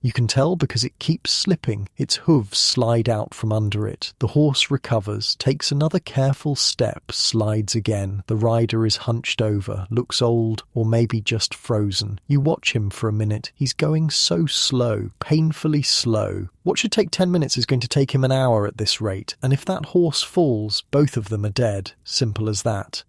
You can tell because it keeps slipping. Its hooves slide out from under it. The horse recovers, takes another careful step, slides again. The rider is hunched over, looks old or maybe just frozen. You watch him for a minute. He's going so slow, painfully slow. What should take 10 minutes is going to take him an hour at this rate. And if that horse falls, both of them are dead. Simple as that.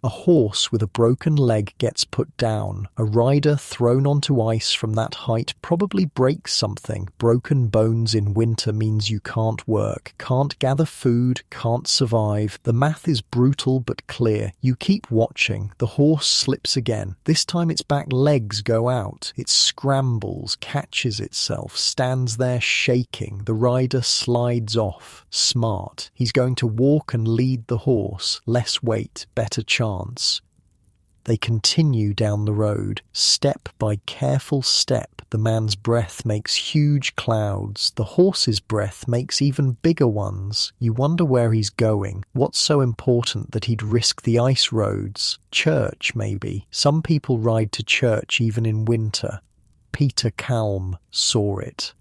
A horse with a broken leg gets put down. A rider thrown onto ice from that height probably breaks something. Broken bones in winter means you can't work, can't gather food, can't survive. The math is brutal but clear. You keep watching. The horse slips again. This time its back legs go out. It scrambles, catches itself, stands there shaking. The rider slides off. Smart. He's going to walk and lead the horse. Less weight, better chance. They continue down the road, step by careful step. The man's breath makes huge clouds. The horse's breath makes even bigger ones. You wonder where he's going. What's so important that he'd risk the ice roads? Church, maybe. Some people ride to church even in winter. Peter Kalm saw it.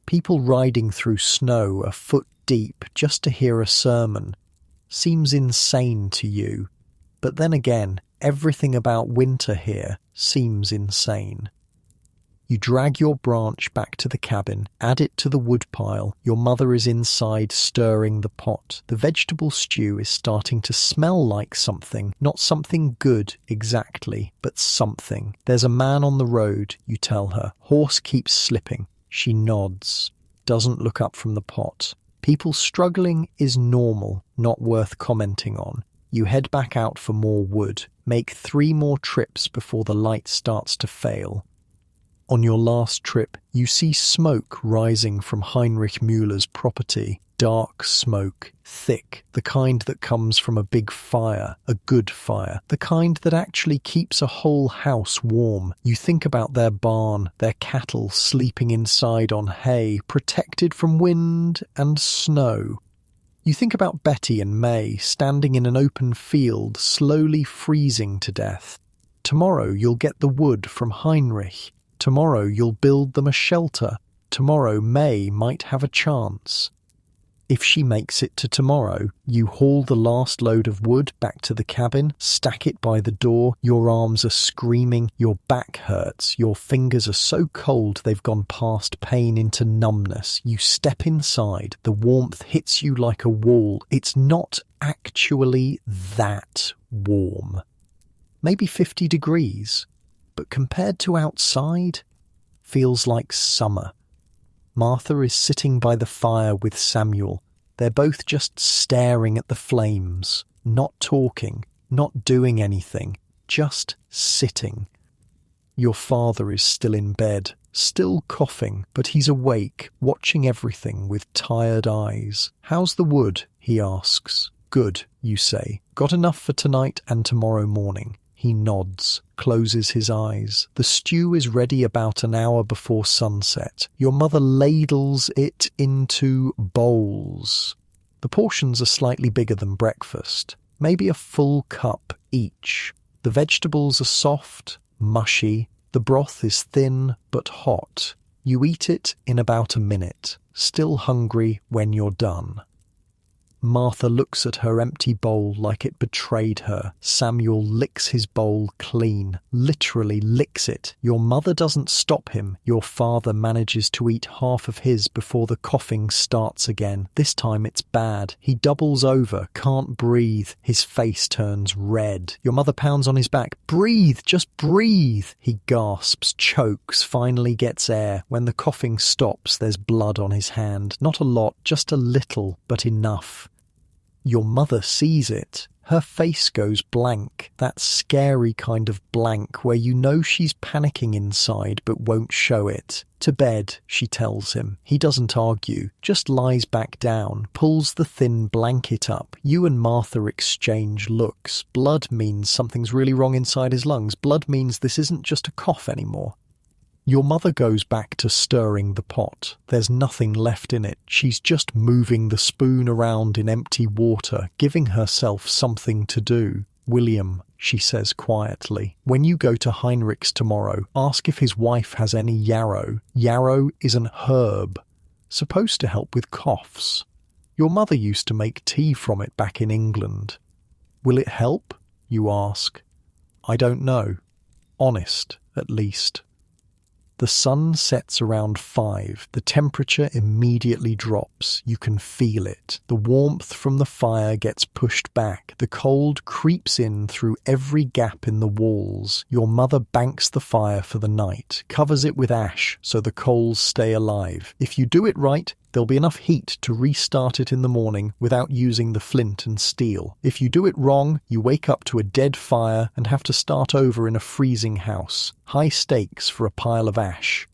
People riding through snow a foot deep just to hear a sermon. Seems insane to you. But then again, everything about winter here seems insane. You drag your branch back to the cabin, add it to the woodpile. Your mother is inside stirring the pot. The vegetable stew is starting to smell like something. Not something good exactly, but something. There's a man on the road, you tell her. Horse keeps slipping. She nods, doesn't look up from the pot. People struggling is normal, not worth commenting on. You head back out for more wood. Make 3 more trips before the light starts to fail. On your last trip, you see smoke rising from Heinrich Müller's property. Dark smoke, thick, the kind that comes from a big fire, a good fire, the kind that actually keeps a whole house warm. You think about their barn, their cattle sleeping inside on hay, protected from wind and snow. You think about Betty and May standing in an open field, slowly freezing to death. Tomorrow you'll get the wood from Heinrich. Tomorrow you'll build them a shelter. Tomorrow May might have a chance. If she makes it to tomorrow, you haul the last load of wood back to the cabin, stack it by the door, your arms are screaming, your back hurts, your fingers are so cold they've gone past pain into numbness. You step inside, the warmth hits you like a wall. It's not actually that warm. Maybe 50 degrees, but compared to outside, feels like summer. Martha is sitting by the fire with Samuel. They're both just staring at the flames, not talking, not doing anything, just sitting. Your father is still in bed, still coughing, but he's awake, watching everything with tired eyes. "How's the wood?" he asks. "Good," you say. "Got enough for tonight and tomorrow morning." He nods, closes his eyes. The stew is ready about an hour before sunset. Your mother ladles it into bowls. The portions are slightly bigger than breakfast, maybe a full cup each. The vegetables are soft, mushy. The broth is thin but hot. You eat it in about a minute, still hungry when you're done. Martha looks at her empty bowl like it betrayed her. Samuel licks his bowl clean, literally licks it. Your mother doesn't stop him. Your father manages to eat half of his before the coughing starts again. This time it's bad. He doubles over, can't breathe. His face turns red. Your mother pounds on his back. "Breathe, just breathe." He gasps, chokes, finally gets air. When the coughing stops, there's blood on his hand. Not a lot, just a little, but enough. Your mother sees it. Her face goes blank, that scary kind of blank where you know she's panicking inside but won't show it. "To bed," she tells him. He doesn't argue, just lies back down, pulls the thin blanket up. You and Martha exchange looks. Blood means something's really wrong inside his lungs. Blood means this isn't just a cough anymore. Your mother goes back to stirring the pot. There's nothing left in it. She's just moving the spoon around in empty water, giving herself something to do. "William," she says quietly, "when you go to Heinrich's tomorrow, ask if his wife has any yarrow. Yarrow is an herb, supposed to help with coughs. Your mother used to make tea from it back in England." "Will it help?" you ask. "I don't know. Honest, at least." The sun sets around 5. The temperature immediately drops. You can feel it. The warmth from the fire gets pushed back. The cold creeps in through every gap in the walls. Your mother banks the fire for the night, covers it with ash so the coals stay alive. If you do it right, there'll be enough heat to restart it in the morning without using the flint and steel. If you do it wrong, you wake up to a dead fire and have to start over in a freezing house. High stakes for a pile of ash.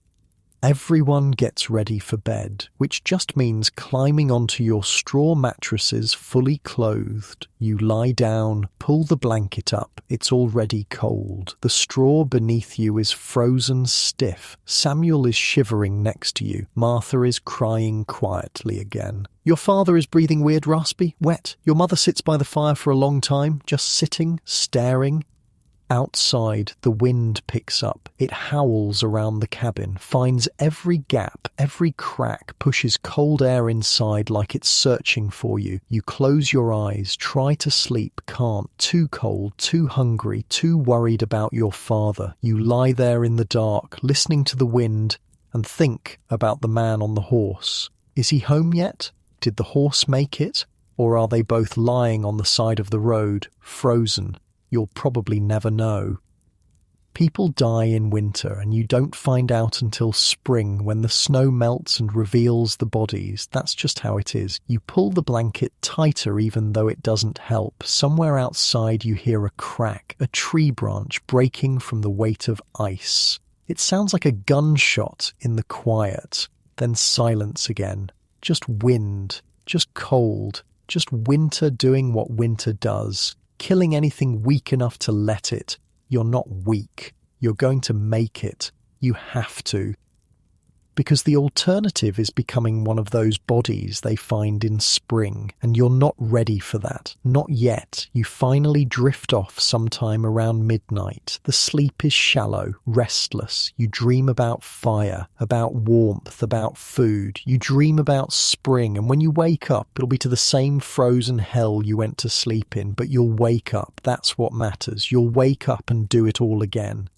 Everyone gets ready for bed, which just means climbing onto your straw mattresses fully clothed. You lie down, pull the blanket up. It's already cold. The straw beneath you is frozen stiff. Samuel is shivering next to you. Martha is crying quietly again. Your father is breathing weird, raspy, wet. Your mother sits by the fire for a long time, just sitting, staring. Outside, the wind picks up. It howls around the cabin, finds every gap, every crack, pushes cold air inside like it's searching for you. You close your eyes, try to sleep, can't. Too cold, too hungry, too worried about your father. You lie there in the dark, listening to the wind, and think about the man on the horse. Is he home yet? Did the horse make it? Or are they both lying on the side of the road, frozen? You'll probably never know. People die in winter, and you don't find out until spring when the snow melts and reveals the bodies. That's just how it is. You pull the blanket tighter even though it doesn't help. Somewhere outside you hear a crack, a tree branch breaking from the weight of ice. It sounds like a gunshot in the quiet. Then silence again. Just wind, just cold, just winter doing what winter does, killing anything weak enough to let it. You're not weak. You're going to make it. You have to. Because the alternative is becoming one of those bodies they find in spring, and you're not ready for that. Not yet. You finally drift off sometime around midnight. The sleep is shallow, restless. You dream about fire, about warmth, about food. You dream about spring, and when you wake up, it'll be to the same frozen hell you went to sleep in, but you'll wake up. That's what matters. You'll wake up and do it all again.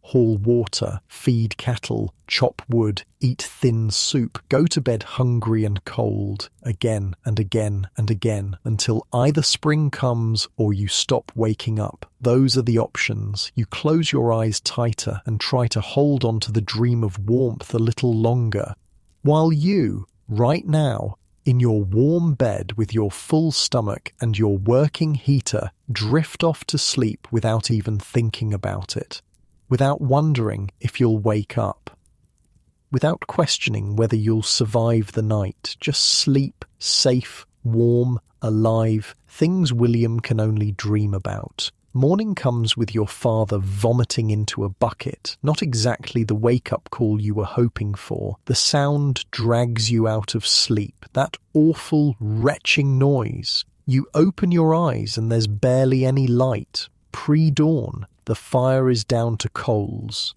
Haul water, feed cattle, chop wood, eat thin soup, go to bed hungry and cold, again and again and again, until either spring comes or you stop waking up. Those are the options. You close your eyes tighter and try to hold on to the dream of warmth a little longer, while you, right now, in your warm bed with your full stomach and your working heater, drift off to sleep without even thinking about it. Without wondering if you'll wake up. Without questioning whether you'll survive the night. Just sleep, safe, warm, alive, things William can only dream about. Morning comes with your father vomiting into a bucket. Not exactly the wake-up call you were hoping for. The sound drags you out of sleep. That awful, retching noise. You open your eyes and there's barely any light. Pre-dawn. The fire is down to coals.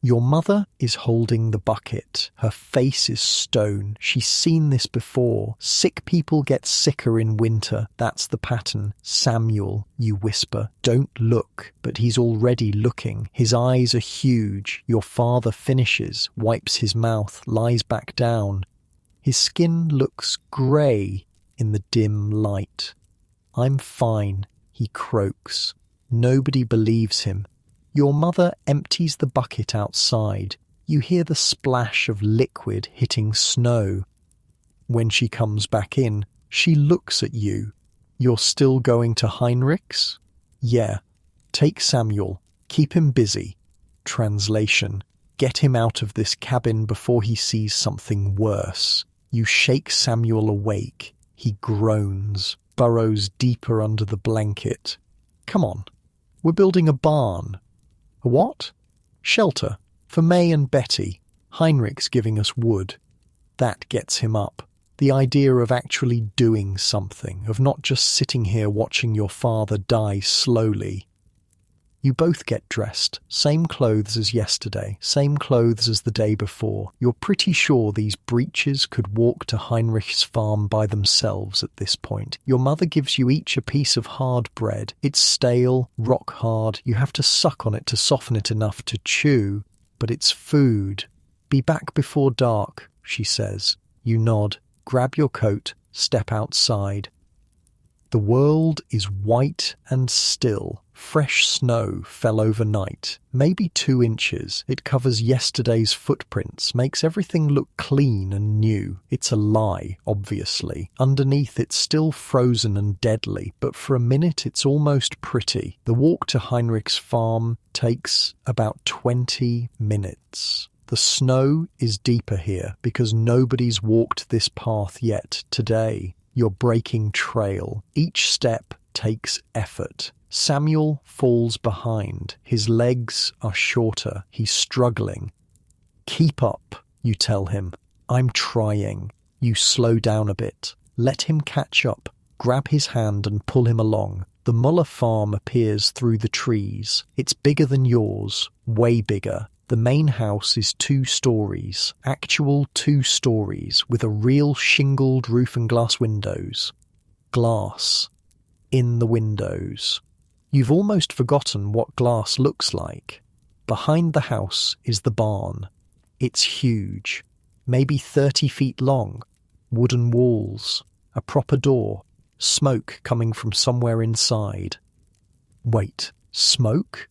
Your mother is holding the bucket. Her face is stone. She's seen this before. Sick people get sicker in winter. That's the pattern. Samuel, you whisper. Don't look. But he's already looking. His eyes are huge. Your father finishes, wipes his mouth, lies back down. His skin looks grey in the dim light. I'm fine, he croaks. Nobody believes him. Your mother empties the bucket outside. You hear the splash of liquid hitting snow. When she comes back in, she looks at you. You're still going to Heinrich's? Yeah. Take Samuel. Keep him busy. Translation. Get him out of this cabin before he sees something worse. You shake Samuel awake. He groans, burrows deeper under the blanket. Come on. We're building a barn. A what? Shelter. For May and Betty. Heinrich's giving us wood. That gets him up. The idea of actually doing something, of not just sitting here watching your father die slowly. You both get dressed. Same clothes as yesterday. Same clothes as the day before. You're pretty sure these breeches could walk to Heinrich's farm by themselves at this point. Your mother gives you each a piece of hard bread. It's stale, rock hard. You have to suck on it to soften it enough to chew. But it's food. Be back before dark, she says. You nod. Grab your coat. Step outside. The world is white and still. Fresh snow fell overnight, maybe 2 inches. It covers yesterday's footprints, makes everything look clean and new. It's a lie, obviously. Underneath it's still frozen and deadly, but for a minute it's almost pretty. The walk to Heinrich's farm takes about 20 minutes. The snow is deeper here because nobody's walked this path yet today. You're breaking trail. Each step takes effort. Samuel falls behind. His legs are shorter. He's struggling. Keep up, you tell him. I'm trying. You slow down a bit. Let him catch up. Grab his hand and pull him along. The Muller farm appears through the trees. It's bigger than yours, way bigger. The main house is 2 stories, actual 2 stories, with a real shingled roof and glass windows. Glass. In the windows. You've almost forgotten what glass looks like. Behind the house is the barn. It's huge, maybe 30 feet long, wooden walls, a proper door, smoke coming from somewhere inside. Wait, smoke?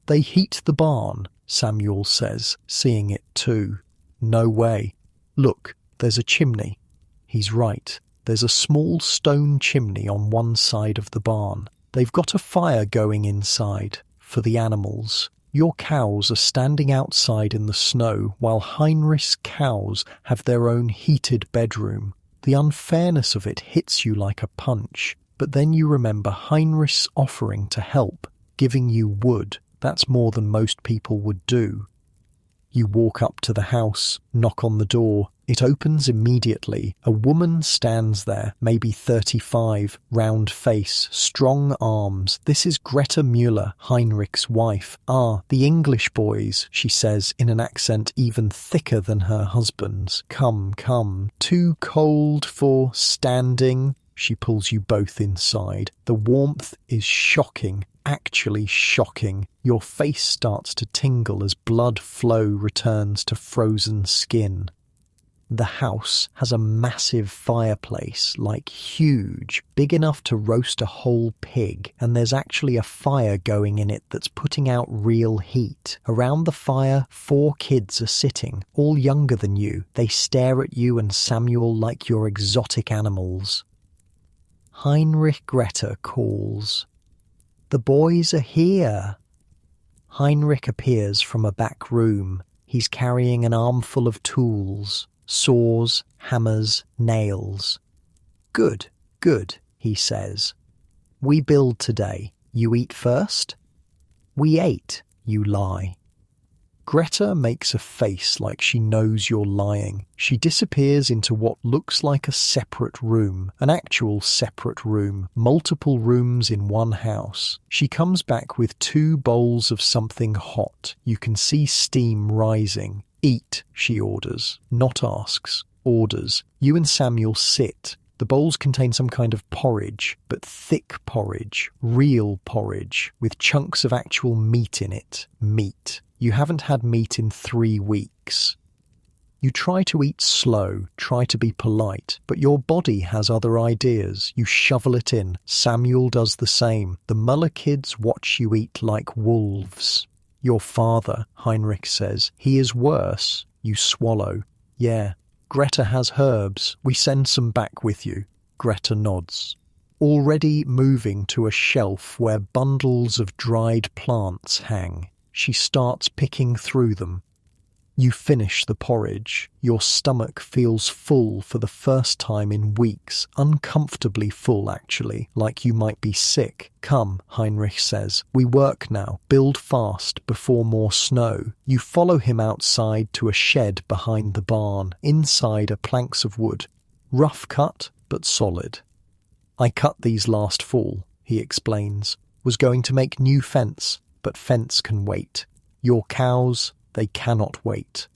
They heat the barn, Samuel says, seeing it too. No way. Look, there's a chimney. He's right. There's a small stone chimney on one side of the barn. They've got a fire going inside, for the animals. Your cows are standing outside in the snow while Heinrich's cows have their own heated bedroom. The unfairness of it hits you like a punch, but then you remember Heinrich's offering to help, giving you wood. That's more than most people would do. You walk up to the house, knock on the door. It opens immediately. A woman stands there, maybe 35, round face, strong arms. This is Greta Müller, Heinrich's wife. Ah, the English boys, she says in an accent even thicker than her husband's. Come, come, too cold for standing. She pulls you both inside. The warmth is shocking, actually shocking. Your face starts to tingle as blood flow returns to frozen skin. The house has a massive fireplace, like huge, big enough to roast a whole pig, and there's actually a fire going in it that's putting out real heat. Around the fire, 4 kids are sitting, all younger than you. They stare at you and Samuel like you're exotic animals. Heinrich Greta calls. The boys are here. Heinrich appears from a back room. He's carrying an armful of tools. Saws, hammers, nails. Good, good, he says. We build today. You eat first? We ate, you lie. Greta makes a face like she knows you're lying. She disappears into what looks like a separate room, an actual separate room, multiple rooms in one house. She comes back with 2 bowls of something hot. You can see steam rising. Eat, she orders, not asks, orders. You and Samuel sit. The bowls contain some kind of porridge, but thick porridge, real porridge, with chunks of actual meat in it. Meat. You haven't had meat in 3 weeks. You try to eat slow, try to be polite, but your body has other ideas. You shovel it in. Samuel does the same. The Müller kids watch you eat like wolves. Your father, Heinrich says, he is worse. You swallow. Yeah, Greta has herbs. We send some back with you. Greta nods. Already moving to a shelf where bundles of dried plants hang. She starts picking through them. You finish the porridge. Your stomach feels full for the first time in weeks, uncomfortably full actually, like you might be sick. Come, Heinrich says, we work now, build fast before more snow. You follow him outside to a shed behind the barn. Inside are planks of wood, rough cut but solid. I cut these last fall, he explains, was going to make new fence, but fence can wait. Your cows, they cannot wait.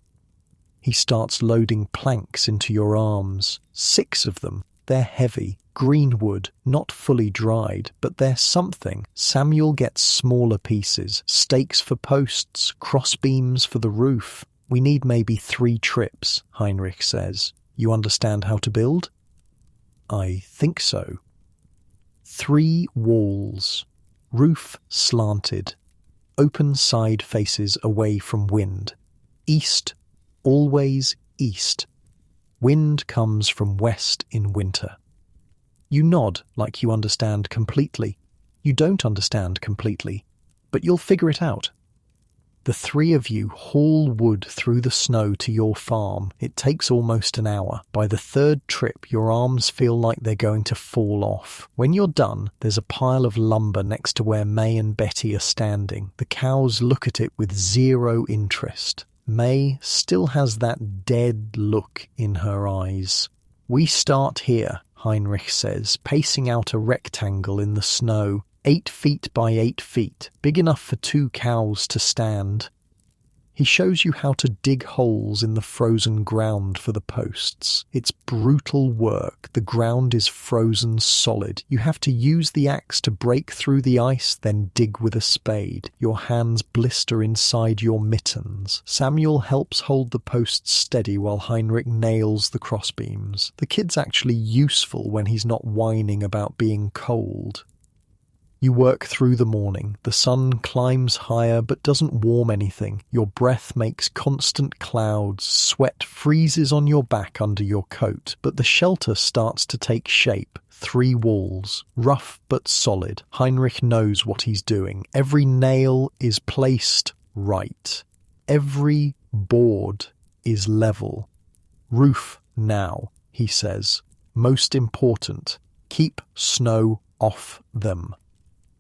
He starts loading planks into your arms. 6 of them. They're heavy. Green wood, not fully dried, but they're something. Samuel gets smaller pieces. Stakes for posts, crossbeams for the roof. We need maybe 3 trips, Heinrich says. You understand how to build? I think so. 3 walls. Roof slanted. Open side faces away from wind. East, always east. Wind comes from west in winter. You nod like you understand completely. You don't understand completely, but you'll figure it out. The 3 of you haul wood through the snow to your farm. It takes almost an hour. By the 3rd trip, your arms feel like they're going to fall off. When you're done, there's a pile of lumber next to where May and Betty are standing. The cows look at it with 0 interest. May still has that dead look in her eyes. We start here, Heinrich says, pacing out a rectangle in the snow. 8 feet by 8 feet, big enough for 2 cows to stand. He shows you how to dig holes in the frozen ground for the posts. It's brutal work. The ground is frozen solid. You have to use the axe to break through the ice, then dig with a spade. Your hands blister inside your mittens. Samuel helps hold the posts steady while Heinrich nails the crossbeams. The kid's actually useful when he's not whining about being cold. You work through the morning. The sun climbs higher but doesn't warm anything. Your breath makes constant clouds. Sweat freezes on your back under your coat. But the shelter starts to take shape. 3 walls, rough but solid. Heinrich knows what he's doing. Every nail is placed right. Every board is level. Roof now, he says. Most important, keep snow off them.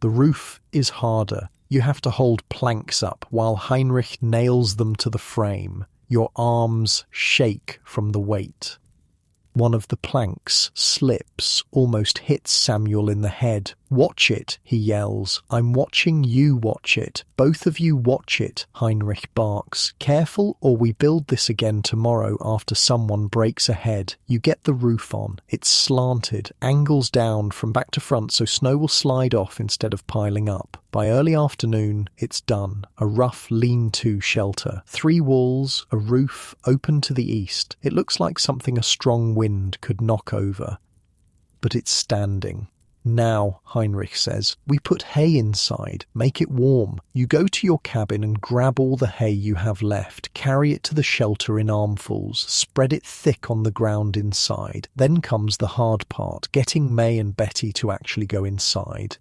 The roof is harder. You have to hold planks up while Heinrich nails them to the frame. Your arms shake from the weight. One of the planks slips, almost hits Samuel in the head. "Watch it," he yells. "I'm watching you watch it. Both of you watch it," Heinrich barks. "Careful or we build this again tomorrow after someone breaks a head." You get the roof on. It's slanted, angles down from back to front so snow will slide off instead of piling up. By early afternoon, it's done. A rough lean-to shelter. 3 walls, a roof, open to the east. It looks like something a strong wind could knock over. But it's standing. "Now," Heinrich says, "we put hay inside, make it warm. You go to your cabin and grab all the hay you have left, carry it to the shelter in armfuls, spread it thick on the ground inside. Then comes the hard part, getting May and Betty to actually go inside.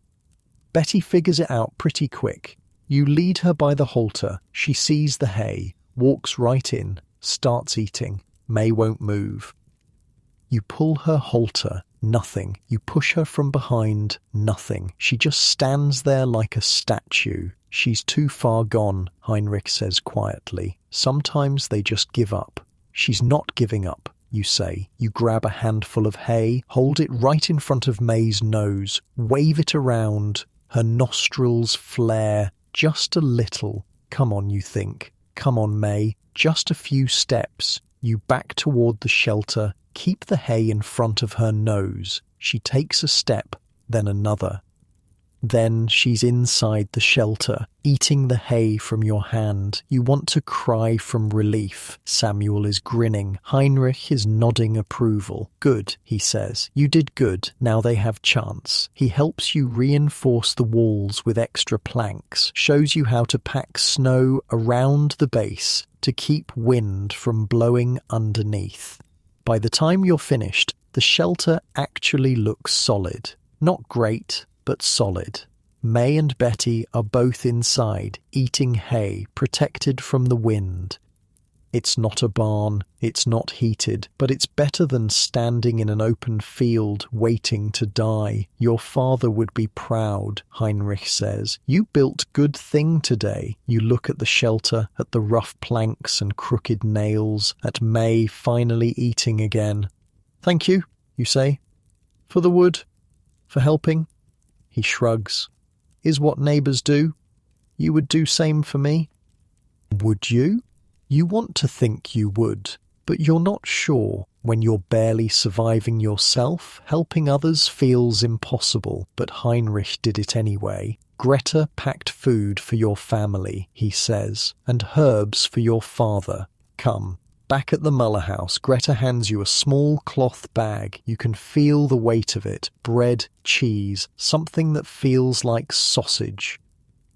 Betty figures it out pretty quick. You lead her by the halter. She sees the hay, walks right in, starts eating. May won't move. You pull her halter. Nothing. You push her from behind. Nothing. She just stands there like a statue. She's too far gone, Heinrich says quietly. Sometimes they just give up. She's not giving up, you say. You grab a handful of hay, hold it right in front of May's nose, wave it around. Her nostrils flare just a little. Come on, you think. Come on, May. Just a few steps. You back toward the shelter. Keep the hay in front of her nose. She takes a step, then another. Then she's inside the shelter, eating the hay from your hand. You want to cry from relief. Samuel is grinning. Heinrich is nodding approval. "Good," he says. "You did good. Now they have chance." He helps you reinforce the walls with extra planks, shows you how to pack snow around the base to keep wind from blowing underneath. By the time you're finished, the shelter actually looks solid. Not great, but solid. May and Betty are both inside, eating hay, protected from the wind. It's not a barn, it's not heated, but it's better than standing in an open field waiting to die. Your father would be proud, Heinrich says. You built good thing today. You look at the shelter, at the rough planks and crooked nails, at May finally eating again. "Thank you," you say. "For the wood, for helping." He shrugs. "Is what neighbours do. You would do same for me." Would you? You want to think you would, but you're not sure. When you're barely surviving yourself, helping others feels impossible, but Heinrich did it anyway. "Greta packed food for your family," he says, "and herbs for your father. Come." Back at the Muller house, Greta hands you a small cloth bag. You can feel the weight of it. Bread, cheese, something that feels like sausage.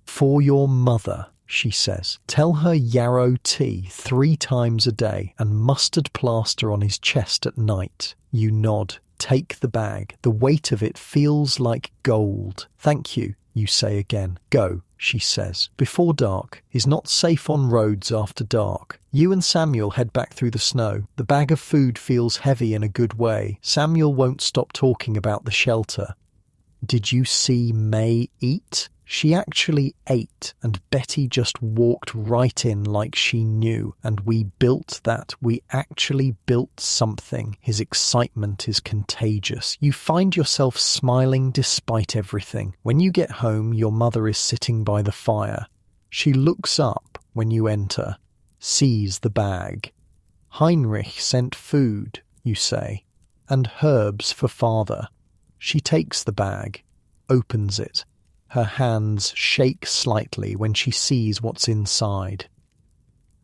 "For your mother," she says. "Tell her yarrow tea 3 times a day and mustard plaster on his chest at night." You nod. Take the bag. The weight of it feels like gold. "Thank you," you say again. "Go," she says. "Before dark. Is not safe on roads after dark." You and Samuel head back through the snow. The bag of food feels heavy in a good way. Samuel won't stop talking about the shelter. "Did you see May eat? She actually ate, and Betty just walked right in like she knew, and we built that. We actually built something." His excitement is contagious. You find yourself smiling despite everything. When you get home, your mother is sitting by the fire. She looks up when you enter, sees the bag. "Heinrich sent food," you say, "and herbs for father." She takes the bag, opens it. Her hands shake slightly when she sees what's inside.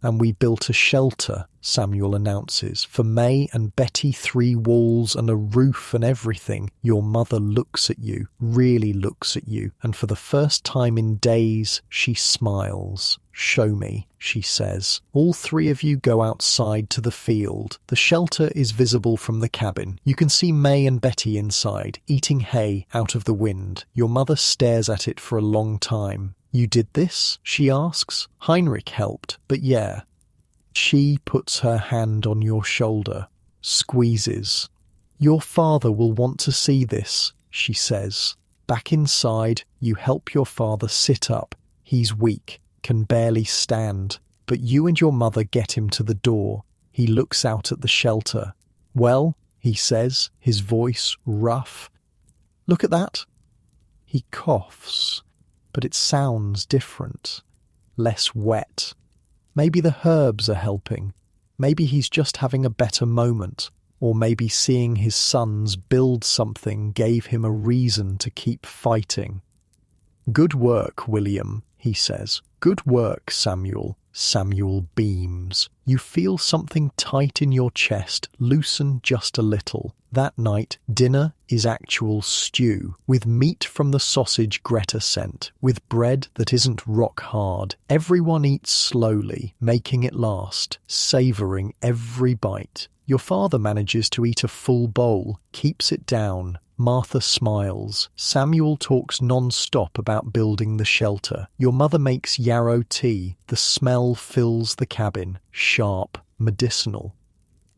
And we built a shelter, Samuel announces. For May and Betty, 3 walls and a roof and everything. Your mother looks at you, really looks at you, and for the first time in days, she smiles. Show me, she says. All 3 of you go outside to the field. The shelter is visible from the cabin. You can see May and Betty inside, eating hay out of the wind. Your mother stares at it for a long time. You did this? She asks. Heinrich helped, but yeah. She puts her hand on your shoulder, squeezes. Your father will want to see this, she says. Back inside, you help your father sit up. He's weak, can barely stand, but you and your mother get him to the door. He looks out at the shelter. Well, he says, his voice rough. Look at that. He coughs. But it sounds different, less wet. Maybe the herbs are helping. Maybe he's just having a better moment. Or maybe seeing his sons build something gave him a reason to keep fighting. Good work, William, he says. Good work, Samuel. Samuel beams. You feel something tight in your chest, loosen just a little. That night, dinner is actual stew, with meat from the sausage Greta sent, with bread that isn't rock hard. Everyone eats slowly, making it last, savouring every bite. Your father manages to eat a full bowl, keeps it down. Martha smiles. Samuel talks non-stop about building the shelter. Your mother makes yarrow tea. The smell fills the cabin, sharp, medicinal.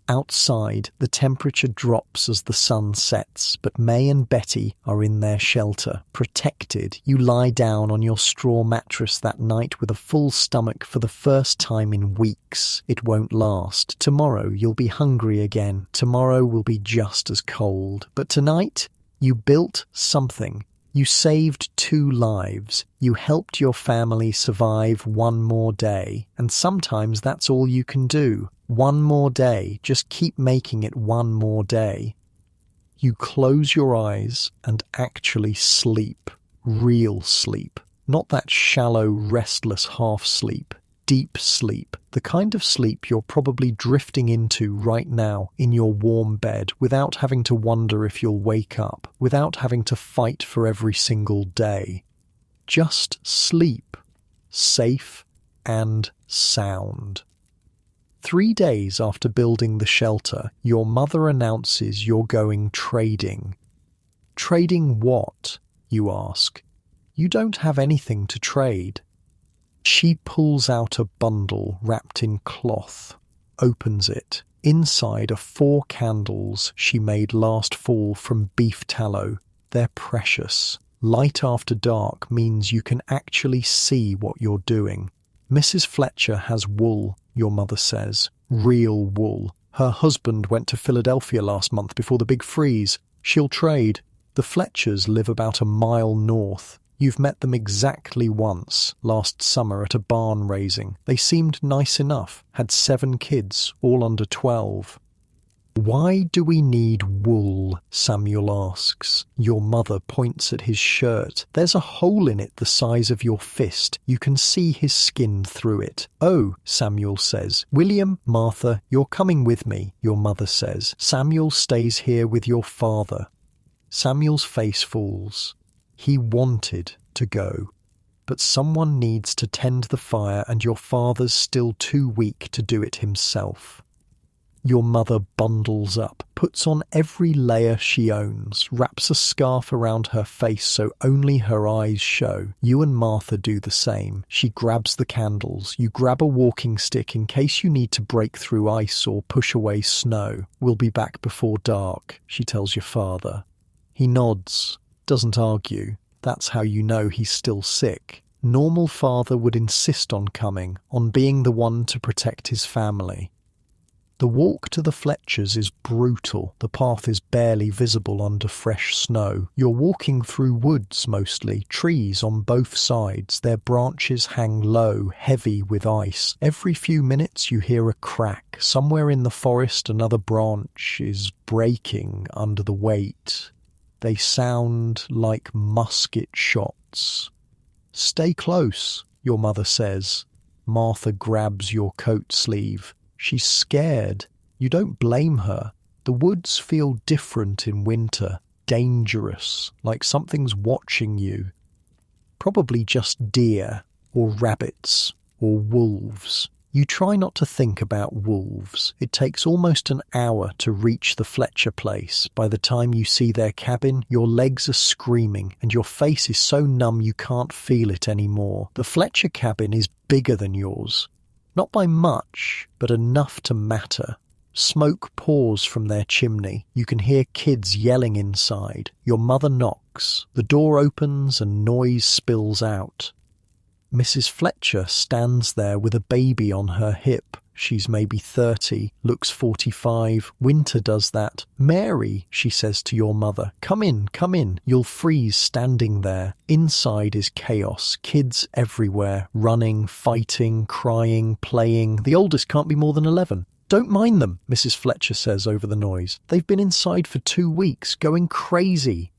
Outside, the temperature drops as the sun sets, but May and Betty are in their shelter. Protected, you lie down on your straw mattress that night with a full stomach for the first time in weeks. It won't last. Tomorrow you'll be hungry again. Tomorrow will be just as cold. But tonight, you built something. You saved 2 lives. You helped your family survive one more day. And sometimes that's all you can do. One more day. Just keep making it one more day. You close your eyes and actually sleep. Real sleep. Not that shallow, restless half-sleep. Deep sleep. The kind of sleep you're probably drifting into right now in your warm bed without having to wonder if you'll wake up, without having to fight for every single day. Just sleep. Safe and sound. 3 days after building the shelter, your mother announces you're going trading. Trading what? You ask. You don't have anything to trade. She pulls out a bundle wrapped in cloth, opens it. Inside are 4 candles she made last fall from beef tallow. They're precious. Light after dark means you can actually see what you're doing. Mrs. Fletcher has wool, your mother says. Real wool. Her husband went to Philadelphia last month before the big freeze. She'll trade. The Fletchers live about a mile north. You've met them exactly once, last summer at a barn raising. They seemed nice enough, had 7 kids, all under 12. Why do we need wool? Samuel asks. Your mother points at his shirt. There's a hole in it the size of your fist. You can see his skin through it. Oh, Samuel says. William, Martha, you're coming with me, your mother says. Samuel stays here with your father. Samuel's face falls. He wanted to go, but someone needs to tend the fire and your father's still too weak to do it himself. Your mother bundles up, puts on every layer she owns, wraps a scarf around her face so only her eyes show. You and Martha do the same. She grabs the candles. You grab a walking stick in case you need to break through ice or push away snow. We'll be back before dark, she tells your father. He nods. Doesn't argue. That's how you know he's still sick. Normal father would insist on coming, on being the one to protect his family. The walk to the Fletchers is brutal. The path is barely visible under fresh snow. You're walking through woods mostly, trees on both sides. Their branches hang low, heavy with ice. Every few minutes you hear a crack. Somewhere in the forest another branch is breaking under the weight. They sound like musket shots. Stay close, your mother says. Martha grabs your coat sleeve. She's scared. You don't blame her. The woods feel different in winter, dangerous, like something's watching you. Probably just deer, or rabbits, or wolves. You try not to think about wolves. It takes almost an hour to reach the Fletcher place. By the time you see their cabin, your legs are screaming and your face is so numb you can't feel it anymore. The Fletcher cabin is bigger than yours. Not by much, but enough to matter. Smoke pours from their chimney. You can hear kids yelling inside. Your mother knocks. The door opens and noise spills out. Mrs. Fletcher stands there with a baby on her hip. She's maybe 30, looks 45. Winter does that. "Mary," she says to your mother, come in. You'll freeze standing there. Inside is chaos. Kids everywhere, running, fighting, crying, playing. The oldest can't be more than 11. "Don't mind them," Mrs. Fletcher says over the noise. "They've been inside for 2 weeks, going crazy."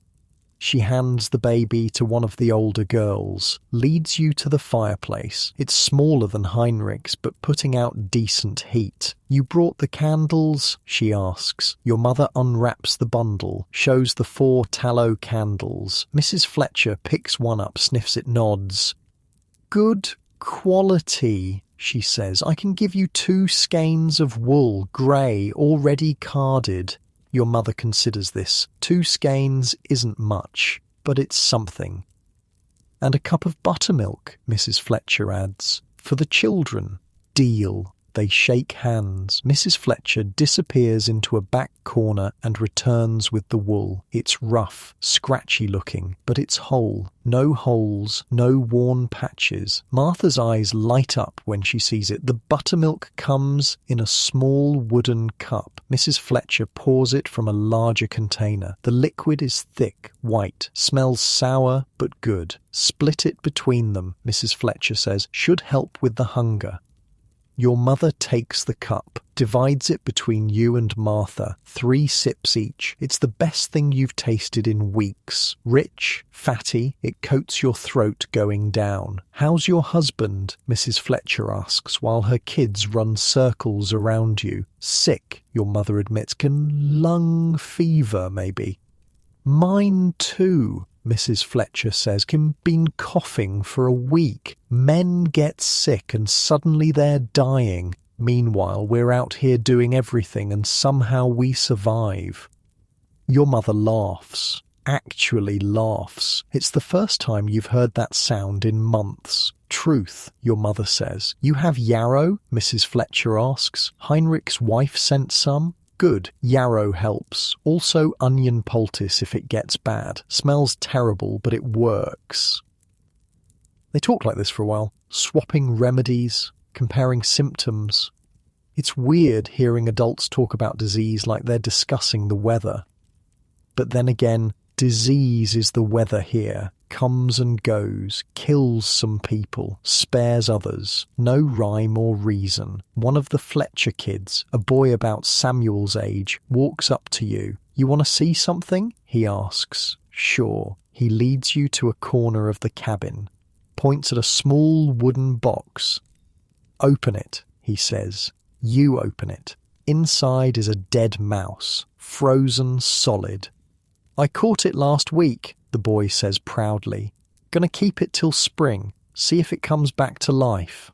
She hands the baby to one of the older girls, leads you to the fireplace. It's smaller than Heinrich's, but putting out decent heat. "You brought the candles?" she asks. Your mother unwraps the bundle, shows the 4 tallow candles. Mrs. Fletcher picks one up, sniffs it, nods. "Good quality," she says. "I can give you 2 skeins of wool, grey, already carded." Your mother considers this. 2 skeins isn't much, but it's something. "And a cup of buttermilk," Mrs. Fletcher adds. "For the children." Deal. They shake hands. Mrs. Fletcher disappears into a back corner and returns with the wool. It's rough, scratchy looking, but it's whole. No holes, no worn patches. Martha's eyes light up when she sees it. The buttermilk comes in a small wooden cup. Mrs. Fletcher pours it from a larger container. The liquid is thick, white, smells sour but good. "Split it between them," Mrs. Fletcher says. "Should help with the hunger." Your mother takes the cup, divides it between you and Martha, 3 sips each. It's the best thing you've tasted in weeks. Rich, fatty, it coats your throat going down. "How's your husband?" Mrs. Fletcher asks, while her kids run circles around you. "Sick," your mother admits. "Can lung fever, maybe." "Mine too," Mrs. Fletcher says. "Been coughing for a week. Men get sick and suddenly they're dying. Meanwhile, we're out here doing everything and somehow we survive." Your mother laughs. Actually laughs. It's the first time you've heard that sound in months. "Truth," your mother says. "You have yarrow?" Mrs. Fletcher asks. "Heinrich's wife sent some?" "Good. Yarrow helps. Also onion poultice if it gets bad. Smells terrible, but it works." They talk like this for a while, swapping remedies, comparing symptoms. It's weird hearing adults talk about disease like they're discussing the weather. But then again, disease is the weather here. Comes and goes, kills some people, spares others. No rhyme or reason. One of the Fletcher kids, a boy about Samuel's age, walks up to you. "You want to see something?" he asks. "Sure." He leads you to a corner of the cabin, points at a small wooden box. "Open it," he says. You open it. Inside is a dead mouse, frozen solid. "I caught it last week," the boy says proudly. "Gonna keep it till spring, see if it comes back to life."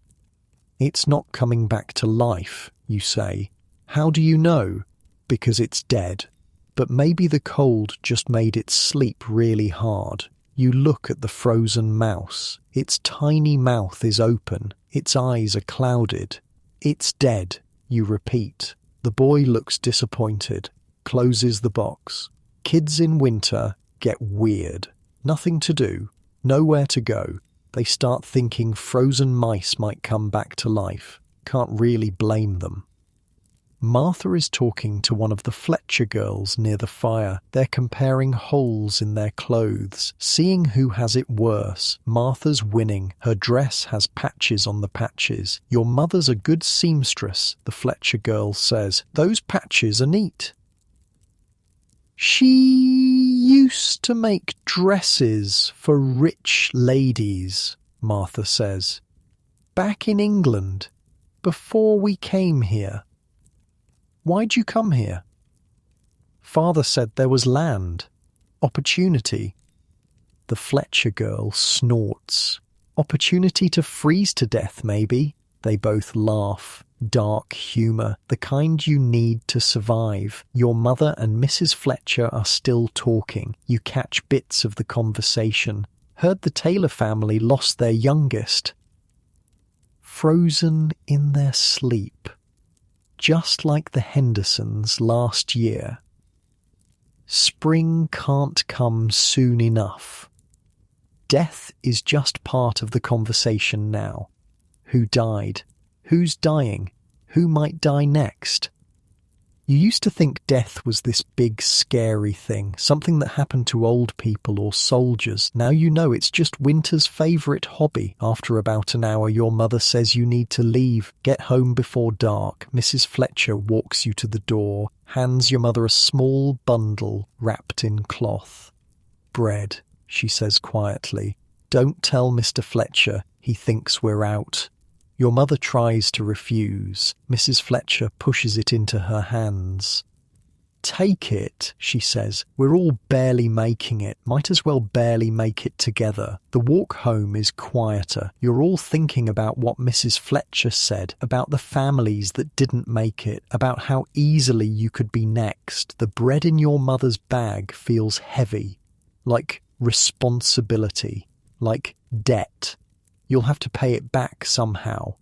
"It's not coming back to life," you say. "How do you know?" "Because it's dead. But maybe the cold just made it sleep really hard." You look at the frozen mouse. Its tiny mouth is open. Its eyes are clouded. "It's dead," you repeat. The boy looks disappointed, closes the box. Kids in winter get weird. Nothing to do, nowhere to go. They start thinking frozen mice might come back to life. Can't really blame them. Martha is talking to one of the Fletcher girls near the fire. They're comparing holes in their clothes, seeing who has it worse. Martha's winning. Her dress has patches on the patches. "Your mother's a good seamstress," the Fletcher girl says. "Those patches are neat." "She used to make dresses for rich ladies," Martha says. Back in England, before we came here. Why'd you come here? Father said there was land, opportunity. The Fletcher girl snorts. Opportunity to freeze to death, maybe. They both laugh. Dark humour, the kind you need to survive. Your mother and Mrs. Fletcher are still talking. You catch bits of the conversation. Heard the Taylor family lost their youngest. Frozen in their sleep. Just like the Hendersons last year. Spring can't come soon enough. Death is just part of the conversation now. Who died? Who's dying? Who might die next? You used to think death was this big, scary thing, something that happened to old people or soldiers. Now you know it's just Winter's favourite hobby. After about an hour, your mother says you need to leave. Get home before dark. Mrs. Fletcher walks you to the door, hands your mother a small bundle wrapped in cloth. Bread, she says quietly. Don't tell Mr. Fletcher. He thinks we're out. Your mother tries to refuse. Mrs. Fletcher pushes it into her hands. Take it, she says. We're all barely making it. Might as well barely make it together. The walk home is quieter. You're all thinking about what Mrs. Fletcher said, about the families that didn't make it, about how easily you could be next. The bread in your mother's bag feels heavy, like responsibility, like debt. You'll have to pay it back somehow.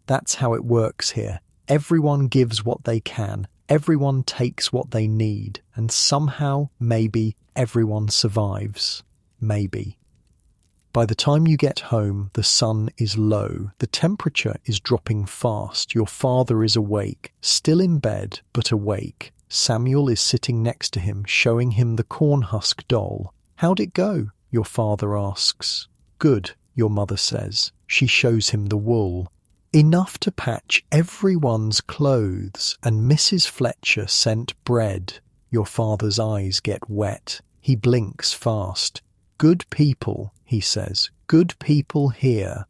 That's how it works here. Everyone gives what they can. Everyone takes what they need. And somehow, maybe, everyone survives. Maybe. By the time you get home, the sun is low. The temperature is dropping fast. Your father is awake. Still in bed, but awake. Samuel is sitting next to him, showing him the corn husk doll. How'd it go? Your father asks. Good. Your mother says. She shows him the wool. Enough to patch everyone's clothes, and Mrs. Fletcher sent bread. Your father's eyes get wet. He blinks fast. Good people, he says. Good people here.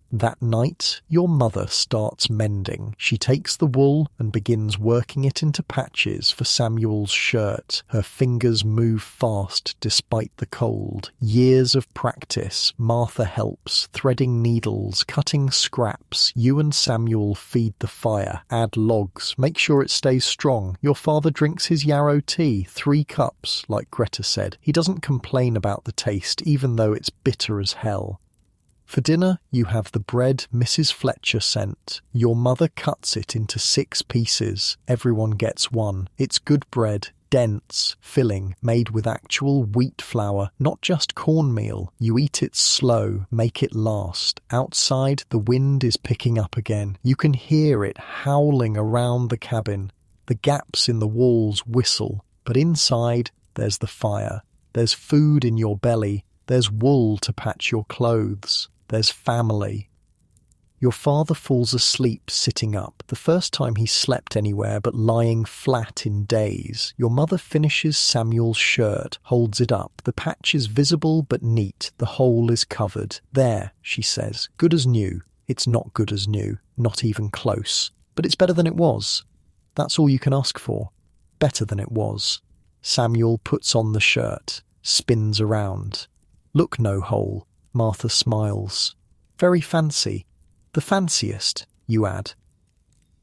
That night, your mother starts mending. She takes the wool and begins working it into patches for Samuel's shirt. Her fingers move fast despite the cold. Years of practice. Martha helps, threading needles, cutting scraps. You and Samuel feed the fire, add logs, make sure it stays strong. Your father drinks his yarrow tea, 3 cups, like Greta said. He doesn't complain about the taste, even though it's bitter as hell. For dinner, you have the bread Mrs. Fletcher sent. Your mother cuts it into 6 pieces. Everyone gets one. It's good bread, dense, filling, made with actual wheat flour, not just cornmeal. You eat it slow, make it last. Outside, the wind is picking up again. You can hear it howling around the cabin. The gaps in the walls whistle, but inside, there's the fire. There's food in your belly. There's wool to patch your clothes. There's family. Your father falls asleep sitting up, the first time he's slept anywhere but lying flat in days. Your mother finishes Samuel's shirt, holds it up. The patch is visible but neat. The hole is covered. There, she says. Good as new. It's not good as new. Not even close. But it's better than it was. That's all you can ask for. Better than it was. Samuel puts on the shirt, spins around. Look, no hole. Martha smiles. Very fancy. The fanciest, you add.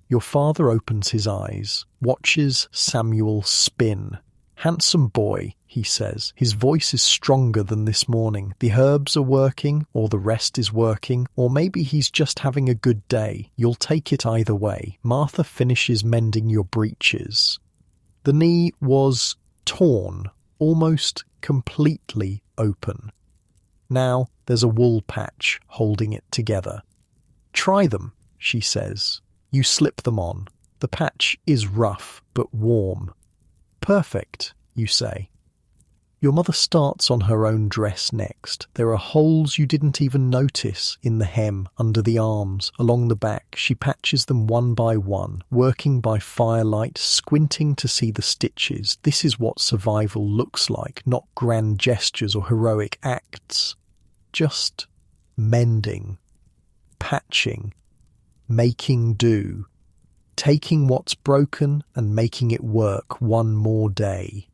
Your father opens his eyes, watches Samuel spin. Handsome boy, he says. His voice is stronger than this morning. The herbs are working, or the rest is working, or maybe he's just having a good day. You'll take it either way. Martha finishes mending your breeches. The knee was torn, almost completely open. Now there's a wool patch holding it together. Try them, she says. You slip them on. The patch is rough but warm. Perfect, you say. Your mother starts on her own dress next. There are holes you didn't even notice in the hem, under the arms, along the back. She patches them one by one, working by firelight, squinting to see the stitches. This is what survival looks like, not grand gestures or heroic acts. Just mending. patching, making do, taking what's broken and making it work one more day.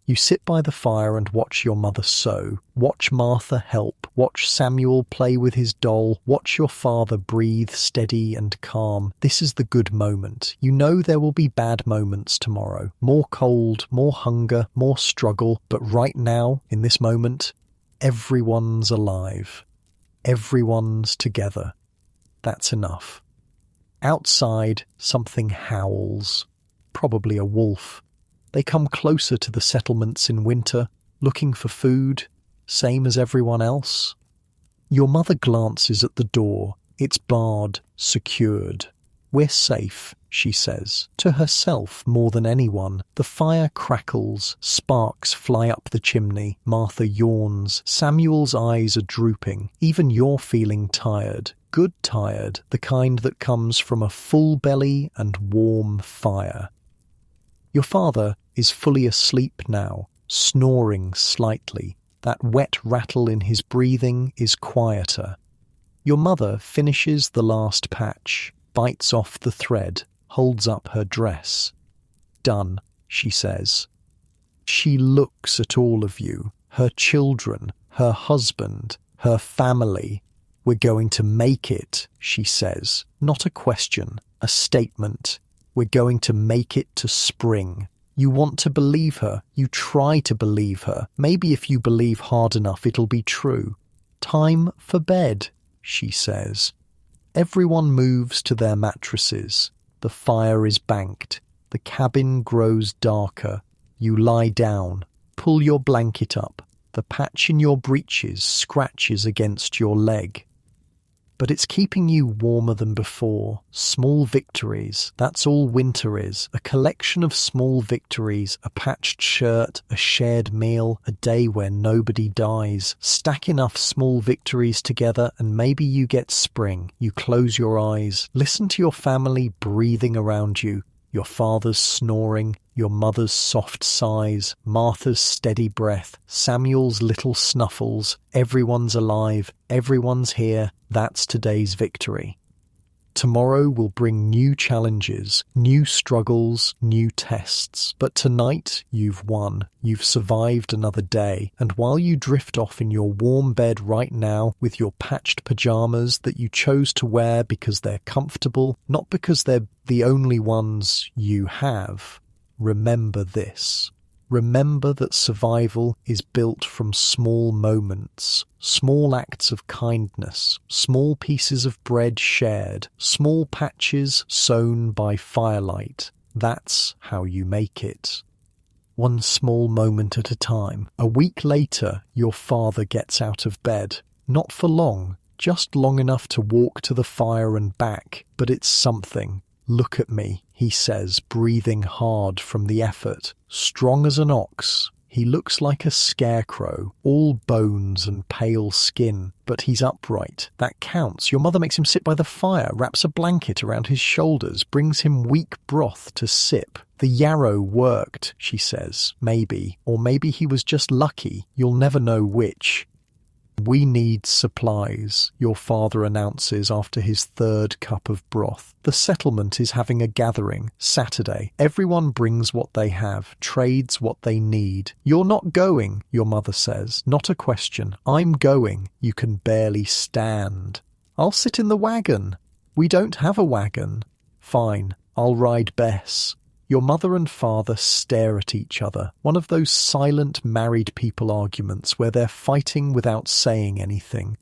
You sit by the fire and watch your mother sew, watch Martha help, watch Samuel play with his doll, watch your father breathe steady and calm. This is the good moment. You know there will be bad moments tomorrow. More cold, more hunger, more struggle. But right now, in this moment, everyone's alive. Everyone's together. That's enough. Outside, something howls. Probably a wolf. They come closer to the settlements in winter, looking for food, same as everyone else. Your mother glances at the door. It's barred, secured. We're safe, she says, to herself more than anyone. The fire crackles, sparks fly up the chimney. Martha yawns. Samuel's eyes are drooping. Even you're feeling tired. Good tired, the kind that comes from a full belly and warm fire. Your father is fully asleep now, snoring slightly. That wet rattle in his breathing is quieter. Your mother finishes the last patch, bites off the thread, holds up her dress. Done, she says. She looks at all of you, her children, her husband, her family. We're going to make it, she says. Not a question, a statement. We're going to make it to spring. You want to believe her. You try to believe her. Maybe if you believe hard enough, it'll be true. Time for bed, she says. Everyone moves to their mattresses. The fire is banked. The cabin grows darker. You lie down. Pull your blanket up. The patch in your breeches scratches against your leg. But it's keeping you warmer than before. Small victories, that's all winter is. A collection of small victories, a patched shirt, a shared meal, a day where nobody dies. Stack enough small victories together and maybe you get spring. You close your eyes, listen to your family breathing around you. Your father's snoring, your mother's soft sighs, Martha's steady breath, Samuel's little snuffles. Everyone's alive, everyone's here. That's today's victory. Tomorrow will bring new challenges, new struggles, new tests. But tonight, you've won. You've survived another day. And while you drift off in your warm bed right now with your patched pajamas that you chose to wear because they're comfortable, not because they're the only ones you have, remember this. Remember that survival is built from small moments, small acts of kindness, small pieces of bread shared, small patches sown by firelight. That's how you make it. One small moment at a time. A week later, your father gets out of bed. Not for long, just long enough to walk to the fire and back, but it's something. Look at me, he says, breathing hard from the effort. Strong as an ox. He looks like a scarecrow, all bones and pale skin, but he's upright. That counts. Your mother makes him sit by the fire, wraps a blanket around his shoulders, brings him weak broth to sip. The yarrow worked, she says. Maybe. Or maybe he was just lucky. You'll never know which. We need supplies, your father announces after his third cup of broth. The settlement is having a gathering, Saturday. Everyone brings what they have, trades what they need. You're not going, your mother says. Not a question. I'm going. You can barely stand. I'll sit in the wagon. We don't have a wagon. Fine, I'll ride Bess. Your mother and father stare at each other, one of those silent married people arguments where they're fighting without saying anything.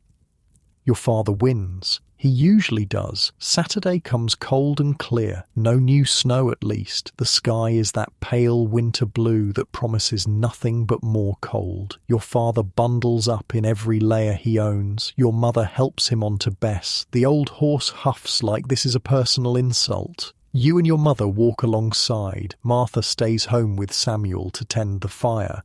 Your father wins. He usually does. Saturday comes cold and clear. No new snow at least. The sky is that pale winter blue that promises nothing but more cold. Your father bundles up in every layer he owns. Your mother helps him onto Bess. The old horse huffs like this is a personal insult. You and your mother walk alongside. Martha stays home with Samuel to tend the fire.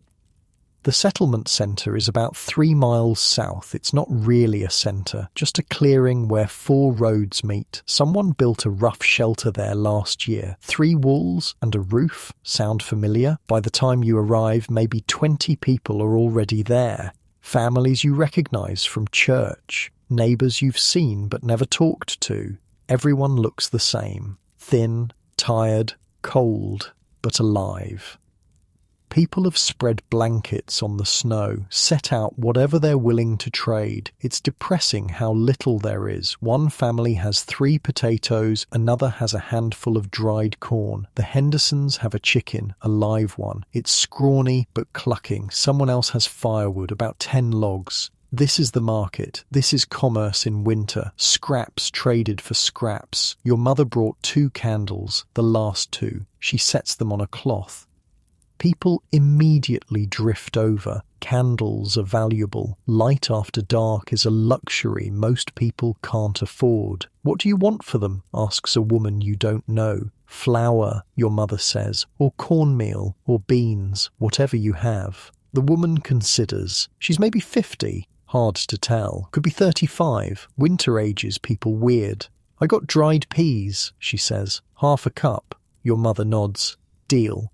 The settlement centre is about 3 miles south. It's not really a centre, just a clearing where 4 roads meet. Someone built a rough shelter there last year. 3 walls and a roof. Sound familiar? By the time you arrive, maybe 20 people are already there. Families you recognise from church. Neighbours you've seen but never talked to. Everyone looks the same. Thin, tired, cold, but alive. People have spread blankets on the snow, set out whatever they're willing to trade. It's depressing how little there is. One family has 3 potatoes, another has a handful of dried corn. The Hendersons have a chicken, a live one. It's scrawny but clucking. Someone else has firewood, about 10 logs. This is the market. This is commerce in winter. Scraps traded for scraps. Your mother brought 2 candles, the last 2. She sets them on a cloth. People immediately drift over. Candles are valuable. Light after dark is a luxury most people can't afford. What do you want for them? Asks a woman you don't know. Flour, your mother says, or cornmeal, or beans, whatever you have. The woman considers. She's maybe 50. Hard to tell. Could be 35. Winter ages people weird. I got dried peas, she says. Half a cup. Your mother nods. Deal.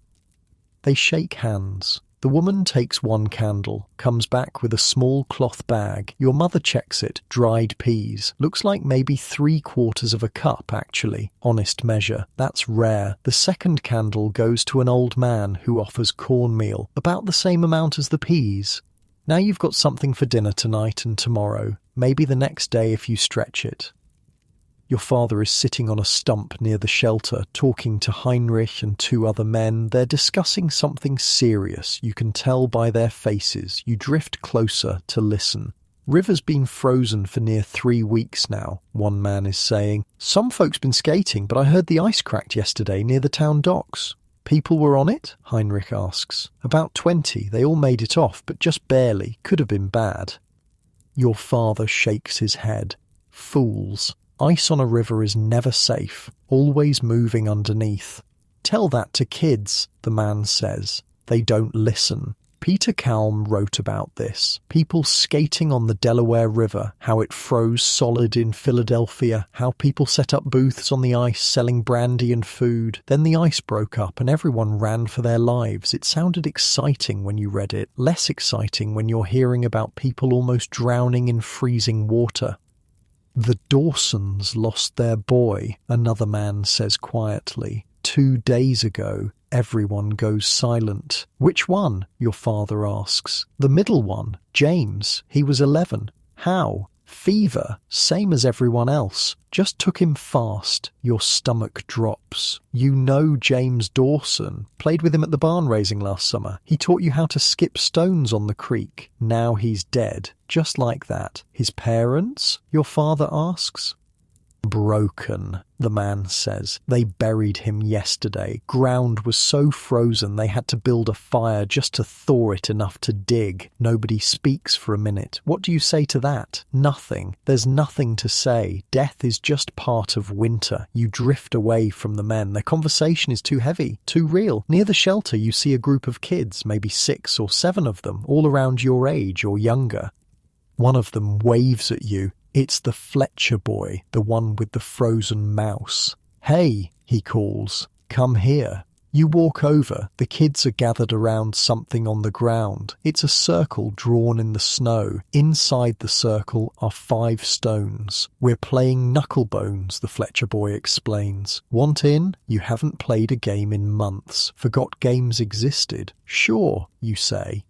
They shake hands. The woman takes 1 candle, comes back with a small cloth bag. Your mother checks it. Dried peas. Looks like maybe 3/4 of a cup, actually. Honest measure. That's rare. The second candle goes to an old man who offers cornmeal, about the same amount as the peas. Now you've got something for dinner tonight and tomorrow, maybe the next day if you stretch it. Your father is sitting on a stump near the shelter, talking to Heinrich and 2 other men. They're discussing something serious. You can tell by their faces. You drift closer to listen. River's been frozen for near 3 weeks now, one man is saying. Some folks been skating, but I heard the ice cracked yesterday near the town docks. People were on it? Heinrich asks. About 20. They all made it off, but just barely. Could have been bad. Your father shakes his head. Fools. Ice on a river is never safe, always moving underneath. Tell that to kids, the man says. They don't listen. Peter Kalm wrote about this. People skating on the Delaware River, how it froze solid in Philadelphia, how people set up booths on the ice selling brandy and food. Then the ice broke up and everyone ran for their lives. It sounded exciting when you read it, less exciting when you're hearing about people almost drowning in freezing water. The Dawsons lost their boy, another man says quietly. 2 days ago. Everyone goes silent. Which one? Your father asks. The middle one, James. He was 11. How? Fever, same as everyone else. Just took him fast. Your stomach drops. You know James Dawson. Played with him at the barn raising last summer. He taught you how to skip stones on the creek. Now he's dead. Just like that. His parents? Your father asks. Broken, the man says. They buried him yesterday. Ground was so frozen they had to build a fire just to thaw it enough to dig. Nobody speaks for a minute. What do you say to that? Nothing. There's nothing to say. Death is just part of winter. You drift away from the men. Their conversation is too heavy, too real. Near the shelter you see a group of kids, maybe 6 or 7 of them, all around your age or younger. One of them waves at you. It's the Fletcher boy, the one with the frozen mouse. Hey, he calls, come here. You walk over. The kids are gathered around something on the ground. It's a circle drawn in the snow. Inside the circle are 5 stones. We're playing knucklebones, the Fletcher boy explains. Want in? You haven't played a game in months. Forgot games existed. Sure, you say.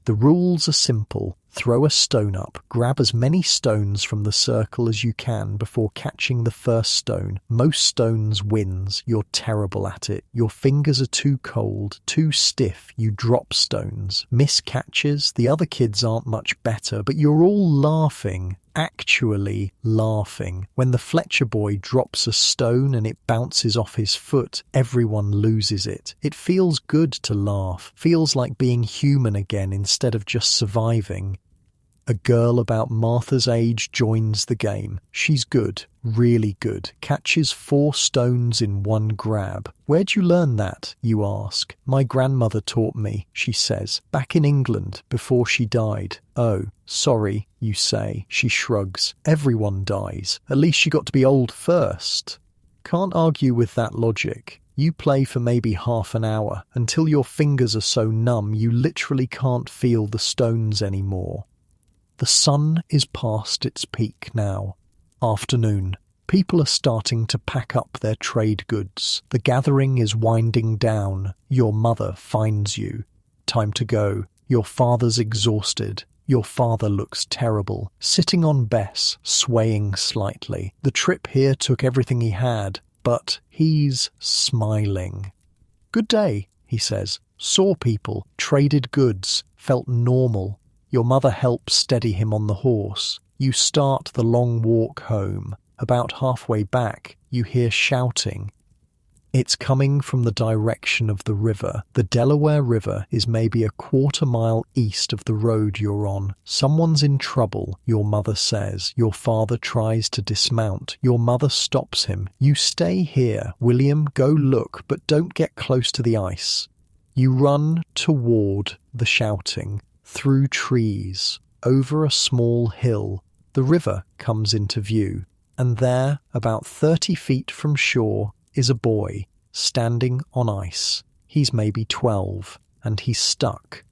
The rules are simple. Throw a stone up, grab as many stones from the circle as you can before catching the first stone. Most stones wins. You're terrible at it. Your fingers are too cold, too stiff. You drop stones. Miss catches. The other kids aren't much better, but you're all laughing. Actually laughing. When the Fletcher boy drops a stone and it bounces off his foot, everyone loses it. It feels good to laugh. Feels like being human again instead of just surviving. A girl about Martha's age joins the game. She's good, really good. Catches 4 stones in one grab. Where'd you learn that, you ask? My grandmother taught me, she says, back in England before she died. Oh, sorry, you say. She shrugs. Everyone dies. At least she got to be old first. Can't argue with that logic. You play for maybe half an hour until your fingers are so numb you literally can't feel the stones anymore. The sun is past its peak now. Afternoon. People are starting to pack up their trade goods. The gathering is winding down. Your mother finds you. Time to go. Your father's exhausted. Your father looks terrible, sitting on Bess, swaying slightly. The trip here took everything he had, but he's smiling. Good day, he says. Saw people, traded goods, felt normal. Your mother helps steady him on the horse. You start the long walk home. About halfway back, you hear shouting. It's coming from the direction of the river. The Delaware River is maybe a quarter-mile east of the road you're on. Someone's in trouble, your mother says. Your father tries to dismount. Your mother stops him. You stay here. William, go look, but don't get close to the ice. You run toward the shouting, through trees, over a small hill. The river comes into view, and there, about 30 feet from shore, is a boy standing on ice. He's maybe 12, and he's stuck.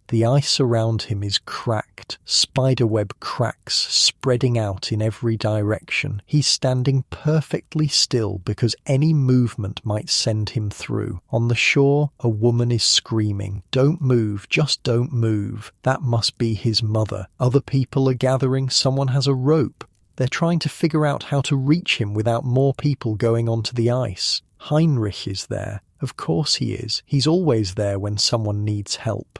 The ice around him is cracked, spiderweb cracks spreading out in every direction. He's standing perfectly still because any movement might send him through. On the shore, a woman is screaming, "Don't move, just don't move." That must be his mother. Other people are gathering. Someone has a rope. They're trying to figure out how to reach him without more people going onto the ice. Heinrich is there. Of course he is. He's always there when someone needs help.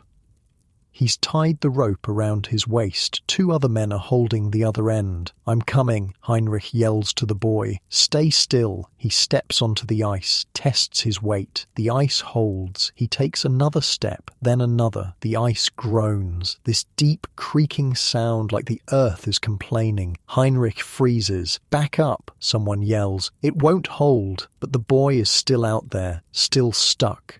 He's tied the rope around his waist. 2 other men are holding the other end. "I'm coming," Heinrich yells to the boy. "Stay still." He steps onto the ice, tests his weight. The ice holds. He takes another step, then another. The ice groans. This deep creaking sound like the earth is complaining. Heinrich freezes. "Back up," someone yells. "It won't hold." But the boy is still out there, still stuck.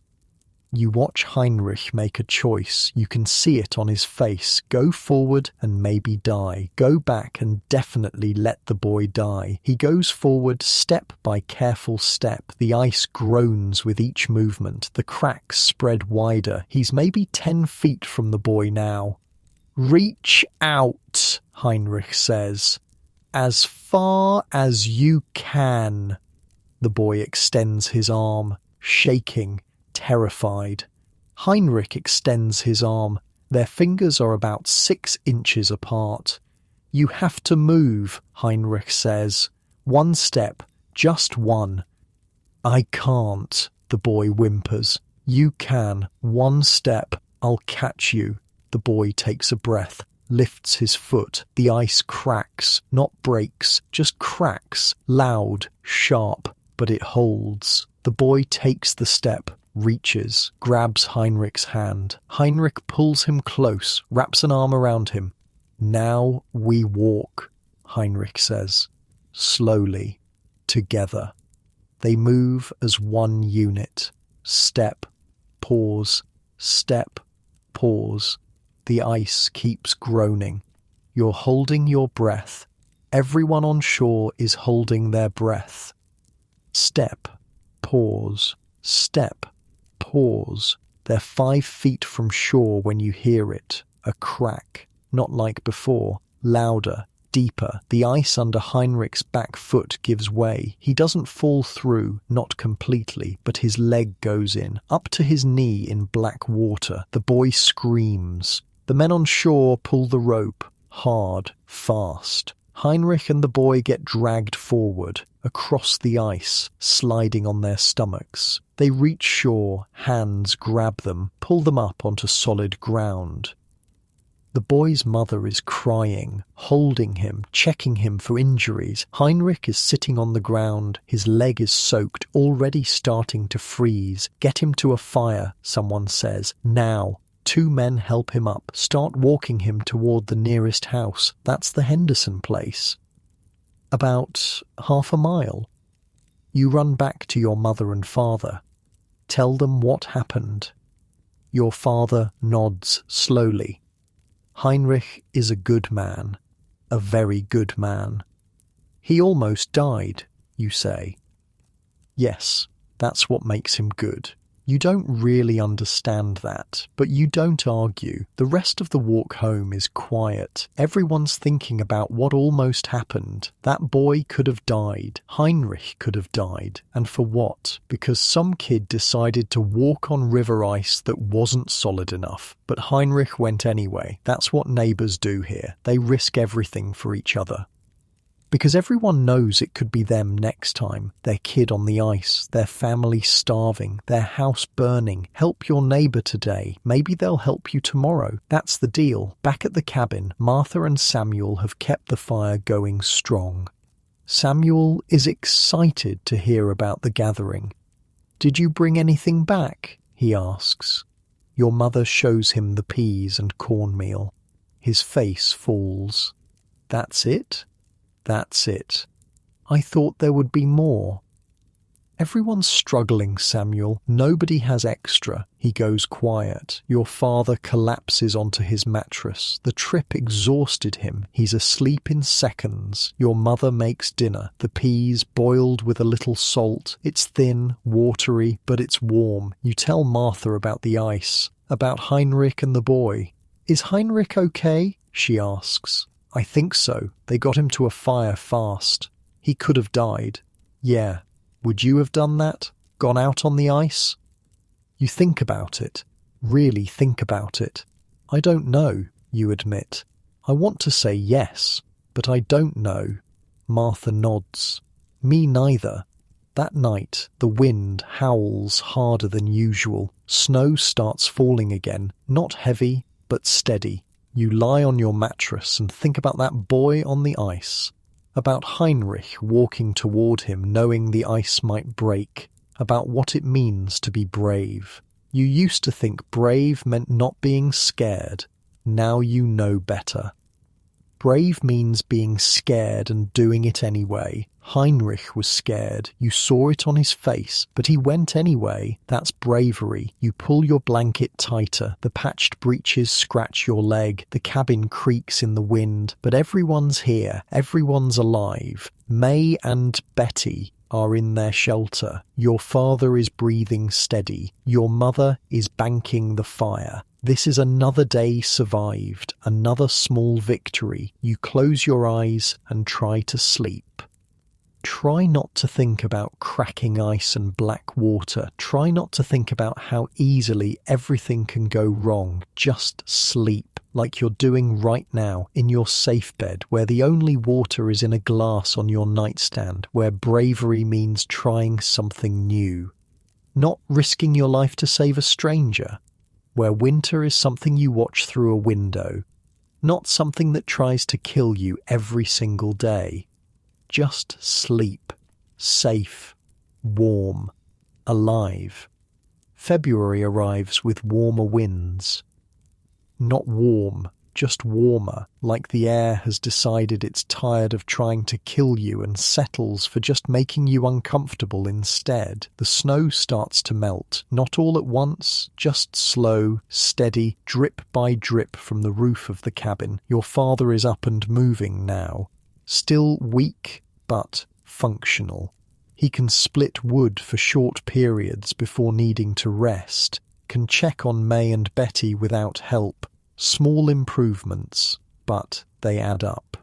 You watch Heinrich make a choice. You can see it on his face. Go forward and maybe die. Go back and definitely let the boy die. He goes forward step by careful step. The ice groans with each movement. The cracks spread wider. He's maybe 10 feet from the boy now. "Reach out," Heinrich says. "As far as you can." The boy extends his arm, shaking, terrified. Heinrich extends his arm. Their fingers are about 6 inches apart. "You have to move," Heinrich says. "1 step, just one." "I can't," the boy whimpers. "You can. 1 step. I'll catch you." The boy takes a breath, lifts his foot. The ice cracks, not breaks, just cracks, loud, sharp, but it holds. The boy takes the step, reaches, grabs Heinrich's hand. Heinrich pulls him close, wraps an arm around him. "Now we walk," Heinrich says. Slowly, together. They move as one unit. Step, pause, step, pause. The ice keeps groaning. You're holding your breath. Everyone on shore is holding their breath. Step, pause, step, pause. They're 5 feet from shore when you hear it. A crack, not like before, louder, deeper. The ice under Heinrich's back foot gives way. He doesn't fall through, not completely, but his leg goes in, up to his knee in black water. The boy screams. The men on shore pull the rope, hard, fast. Heinrich and the boy get dragged forward, across the ice, sliding on their stomachs. They reach shore, hands grab them, pull them up onto solid ground. The boy's mother is crying, holding him, checking him for injuries. Heinrich is sitting on the ground. His leg is soaked, already starting to freeze. "Get him to a fire," someone says. "Now." 2 men help him up, start walking him toward the nearest house. That's the Henderson place. About half a mile. You run back to your mother and father. Tell them what happened. Your father nods slowly. Heinrich is a good man, a very good man. He almost died, you say. Yes, that's what makes him good. You don't really understand that, but you don't argue. The rest of the walk home is quiet. Everyone's thinking about what almost happened. That boy could have died. Heinrich could have died. And for what? Because some kid decided to walk on river ice that wasn't solid enough. But Heinrich went anyway. That's what neighbours do here. They risk everything for each other. Because everyone knows it could be them next time. Their kid on the ice, their family starving, their house burning. Help your neighbour today. Maybe they'll help you tomorrow. That's the deal. Back at the cabin, Martha and Samuel have kept the fire going strong. Samuel is excited to hear about the gathering. "Did you bring anything back?" he asks. Your mother shows him the peas and cornmeal. His face falls. "That's it?" "That's it. I thought there would be more." "Everyone's struggling, Samuel. Nobody has extra." He goes quiet. Your father collapses onto his mattress. The trip exhausted him. He's asleep in seconds. Your mother makes dinner. The peas boiled with a little salt. It's thin, watery, but it's warm. You tell Martha about the ice, about Heinrich and the boy. "Is Heinrich okay?" she asks. "I think so. They got him to a fire fast. He could have died." "Yeah. Would you have done that? Gone out on the ice?" You think about it. Really think about it. "I don't know," you admit. "I want to say yes, but I don't know." Martha nods. "Me neither." That night, the wind howls harder than usual. Snow starts falling again, not heavy, but steady. You lie on your mattress and think about that boy on the ice, about Heinrich walking toward him knowing the ice might break, about what it means to be brave. You used to think brave meant not being scared. Now you know better. Brave means being scared and doing it anyway. Heinrich was scared. You saw it on his face, but he went anyway. That's bravery. You pull your blanket tighter. The patched breeches scratch your leg. The cabin creaks in the wind. But everyone's here. Everyone's alive. May and Betty are in their shelter. Your father is breathing steady. Your mother is banking the fire. This is another day survived, another small victory. You close your eyes and try to sleep. Try not to think about cracking ice and black water. Try not to think about how easily everything can go wrong. Just sleep, like you're doing right now, in your safe bed, where the only water is in a glass on your nightstand, where bravery means trying something new. Not risking your life to save a stranger. Where winter is something you watch through a window, not something that tries to kill you every single day. Just sleep, safe, warm, alive. February arrives with warmer winds. Not warm, just warmer, like the air has decided it's tired of trying to kill you and settles for just making you uncomfortable instead. The snow starts to melt, not all at once, just slow, steady, drip by drip from the roof of the cabin. Your father is up and moving now. Still weak, but functional. He can split wood for short periods before needing to rest, can check on May and Betty without help. Small improvements, but they add up.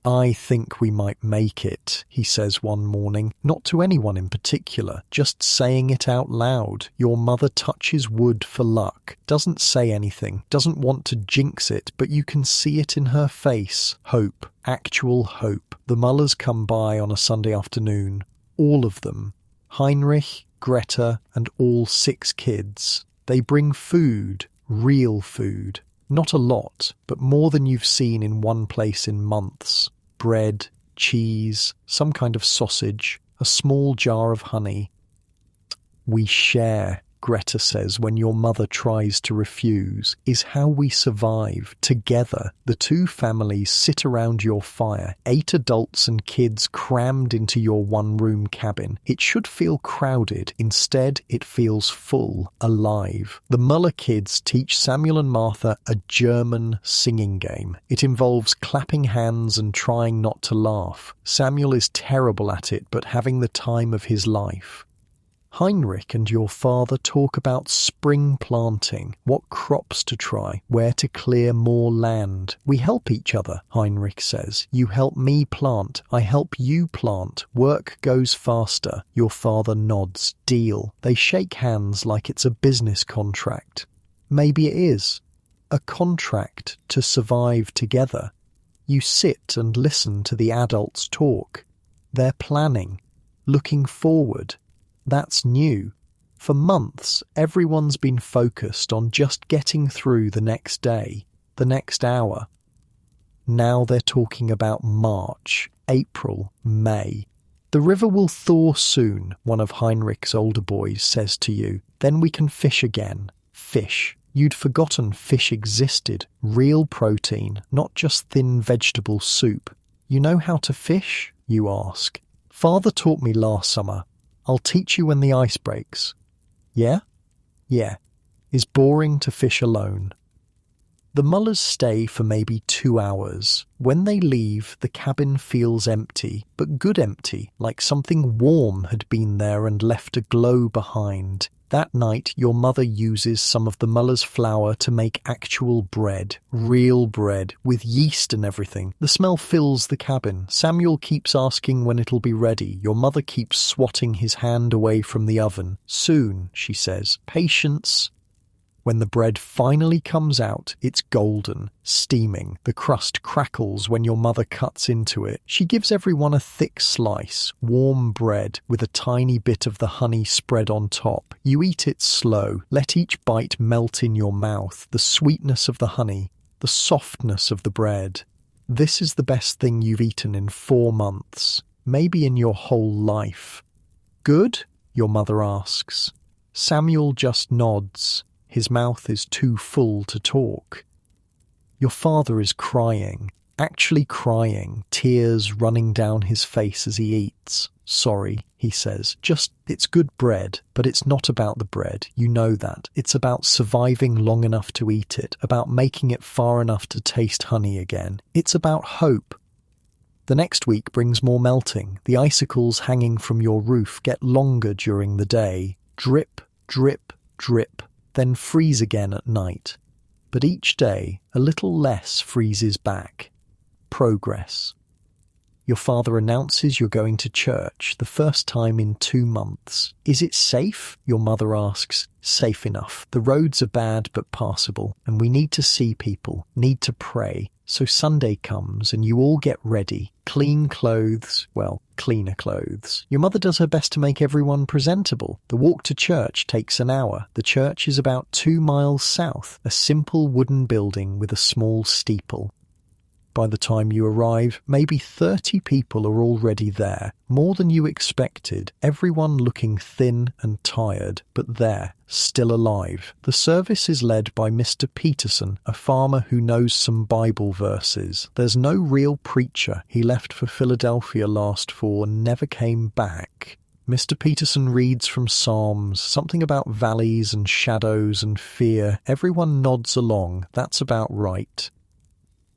"I think we might make it," he says one morning, not to anyone in particular, just saying it out loud. Your mother touches wood for luck, doesn't say anything, doesn't want to jinx it, but you can see it in her face. Hope, actual hope. The Mullers come by on a Sunday afternoon. All of them. Heinrich, Greta, and all 6 kids. They bring food, real food. Not a lot, but more than you've seen in one place in months. Bread, cheese, some kind of sausage, a small jar of honey. "We share," Greta says when your mother tries to refuse, "is how we survive, together." The 2 families sit around your fire, 8 adults and kids crammed into your one-room cabin. It should feel crowded. Instead, it feels full, alive. The Muller kids teach Samuel and Martha a German singing game. It involves clapping hands and trying not to laugh. Samuel is terrible at it, but having the time of his life. Heinrich and your father talk about spring planting, what crops to try, where to clear more land. We help each other, Heinrich says. You help me plant, I help you plant. Work goes faster. Your father nods. Deal. They shake hands like it's a business contract. Maybe it is. A contract to survive together. You sit and listen to the adults talk. They're planning, looking forward. That's new. For months, everyone's been focused on just getting through the next day, the next hour. Now they're talking about March, April, May. The river will thaw soon, one of Heinrich's older boys says to you. Then we can fish again. Fish. You'd forgotten fish existed. Real protein, not just thin vegetable soup. You know how to fish? You ask. Father taught me last summer. I'll teach you when the ice breaks. Yeah? Yeah. Is boring to fish alone. The Mullers stay for maybe 2 hours. When they leave, the cabin feels empty, but good empty, like something warm had been there and left a glow behind. That night, your mother uses some of the Muller's flour to make actual bread, real bread, with yeast and everything. The smell fills the cabin. Samuel keeps asking when it'll be ready. Your mother keeps swatting his hand away from the oven. Soon, she says. Patience. When the bread finally comes out, it's golden, steaming. The crust crackles when your mother cuts into it. She gives everyone a thick slice, warm bread, with a tiny bit of the honey spread on top. You eat it slow. Let each bite melt in your mouth. The sweetness of the honey, the softness of the bread. This is the best thing you've eaten in 4 months, maybe in your whole life. Good? Your mother asks. Samuel just nods. His mouth is too full to talk. Your father is crying, actually crying, tears running down his face as he eats. Sorry, he says, it's good bread, but it's not about the bread, you know that. It's about surviving long enough to eat it, about making it far enough to taste honey again. It's about hope. The next week brings more melting. The icicles hanging from your roof get longer during the day. Drip, drip, drip. Then freeze again at night. But each day, a little less freezes back. Progress. Your father announces you're going to church, the first time in 2 months. Is it safe? Your mother asks. Safe enough. The roads are bad but passable, and we need to see people, need to pray. So Sunday comes and you all get ready. Clean clothes, cleaner clothes. Your mother does her best to make everyone presentable. The walk to church takes an hour. The church is about 2 miles south, a simple wooden building with a small steeple. By the time you arrive, maybe 30 people are already there, more than you expected, everyone looking thin and tired, but there, still alive. The service is led by Mr. Peterson, a farmer who knows some Bible verses. There's no real preacher. He left for Philadelphia last fall and never came back. Mr. Peterson reads from Psalms, something about valleys and shadows and fear. Everyone nods along. That's about right.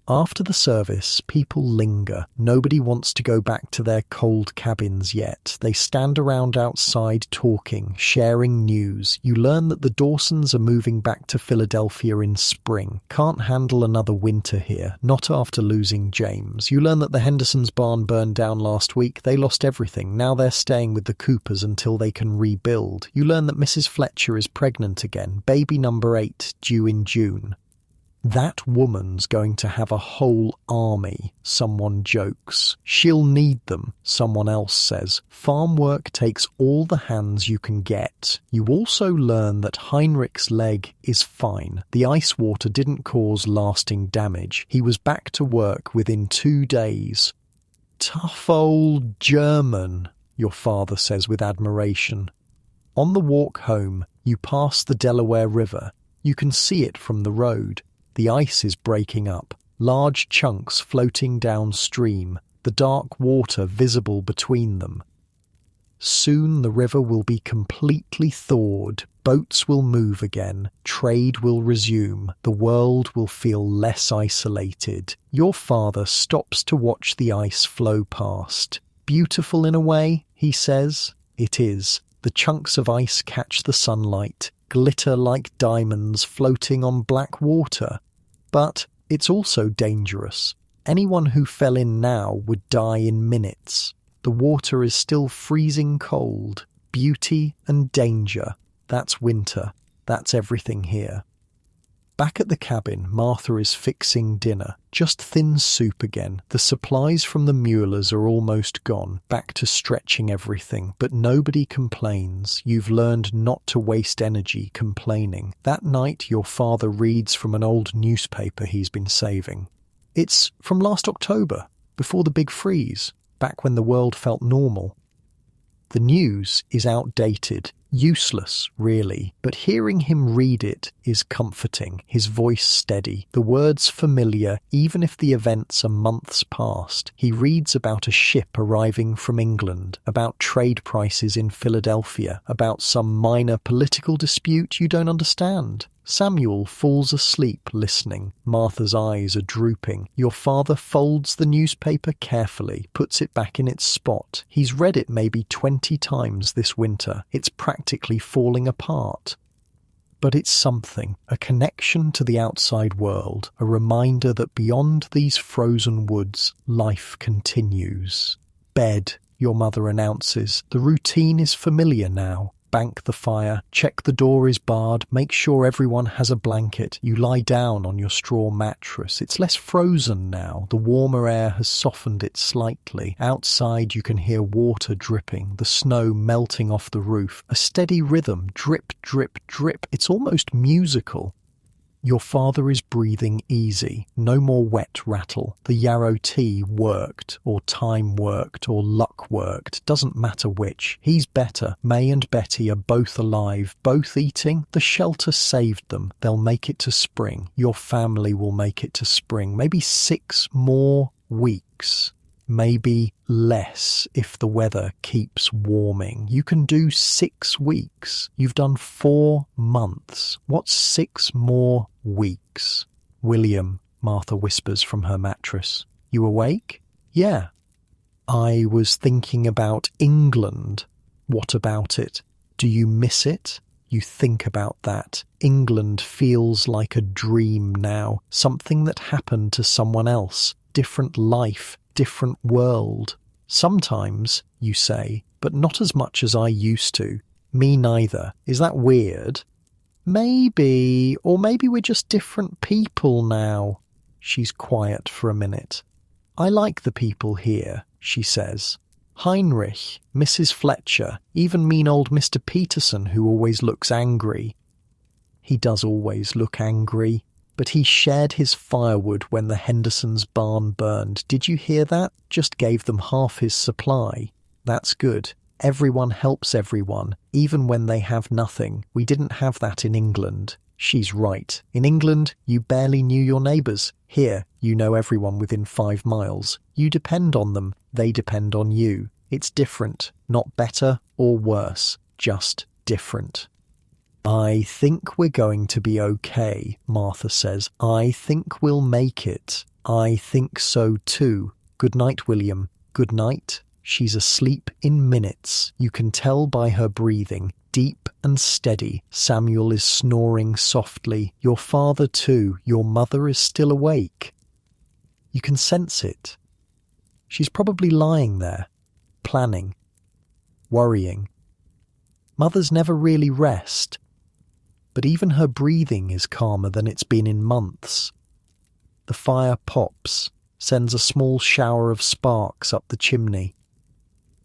After the service, people linger. Nobody wants to go back to their cold cabins yet. They stand around outside talking, sharing news. You learn that the Dawsons are moving back to Philadelphia in spring. Can't handle another winter here, not after losing James. You learn that the Hendersons' barn burned down last week. They lost everything. Now they're staying with the Coopers until they can rebuild. You learn that Mrs. Fletcher is pregnant again, baby number 8, due in June. That woman's going to have a whole army, someone jokes. She'll need them, someone else says. Farm work takes all the hands you can get. You also learn that Heinrich's leg is fine. The ice water didn't cause lasting damage. He was back to work within 2 days. Tough old German, your father says with admiration. On the walk home, you pass the Delaware River. You can see it from the road. The ice is breaking up, large chunks floating downstream, the dark water visible between them. Soon the river will be completely thawed, boats will move again, trade will resume, the world will feel less isolated. Your father stops to watch the ice flow past. Beautiful in a way, he says. It is. The chunks of ice catch the sunlight, glitter like diamonds floating on black water. But it's also dangerous. Anyone who fell in now would die in minutes. The water is still freezing cold. Beauty and danger. That's winter. That's everything here. Back at the cabin, Martha is fixing dinner. Just thin soup again. The supplies from the Muellers are almost gone. Back to stretching everything. But nobody complains. You've learned not to waste energy complaining. That night, your father reads from an old newspaper he's been saving. It's from last October, before the big freeze, back when the world felt normal. The news is outdated, useless, really, but hearing him read it is comforting, his voice steady, the words familiar, even if the events are months past. He reads about a ship arriving from England, about trade prices in Philadelphia, about some minor political dispute you don't understand. Samuel falls asleep listening. Martha's eyes are drooping. Your father folds the newspaper carefully, puts it back in its spot. He's read it maybe 20 times this winter. It's practically falling apart. But it's something, a connection to the outside world, a reminder that beyond these frozen woods, life continues. Bed, your mother announces. The routine is familiar now. Bank the fire, check the door is barred, make sure everyone has a blanket. You lie down on your straw mattress. It's less frozen now. The warmer air has softened it slightly. Outside you can hear water dripping, the snow melting off the roof. A steady rhythm, drip, drip, drip. It's almost musical. Your father is breathing easy. No more wet rattle. The yarrow tea worked, or time worked, or luck worked. Doesn't matter which. He's better. May and Betty are both alive, both eating. The shelter saved them. They'll make it to spring. Your family will make it to spring. Maybe 6 more weeks. Maybe less if the weather keeps warming. You can do 6 weeks. You've done 4 months. What's 6 more weeks? William, Martha whispers from her mattress. You awake? Yeah. I was thinking about England. What about it? Do you miss it? You think about that. England feels like a dream now. Something that happened to someone else. Different life. Different world. Sometimes, you say, but not as much as I used to. Me neither. Is that weird? Maybe, or maybe we're just different people now. She's quiet for a minute. I like the people here, she says. Heinrich, Mrs. Fletcher, even mean old Mr. Peterson who always looks angry. He does always look angry. But he shared his firewood when the Hendersons' barn burned. Did you hear that? Just gave them half his supply. That's good. Everyone helps everyone, even when they have nothing. We didn't have that in England. She's right. In England, you barely knew your neighbours. Here, you know everyone within 5 miles. You depend on them. They depend on you. It's different. Not better or worse. Just different. I think we're going to be okay, Martha says. I think we'll make it. I think so too. Good night, William. Good night. She's asleep in minutes. You can tell by her breathing. Deep and steady. Samuel is snoring softly. Your father too. Your mother is still awake. You can sense it. She's probably lying there, planning, worrying. Mothers never really rest. But even her breathing is calmer than it's been in months. The fire pops, sends a small shower of sparks up the chimney.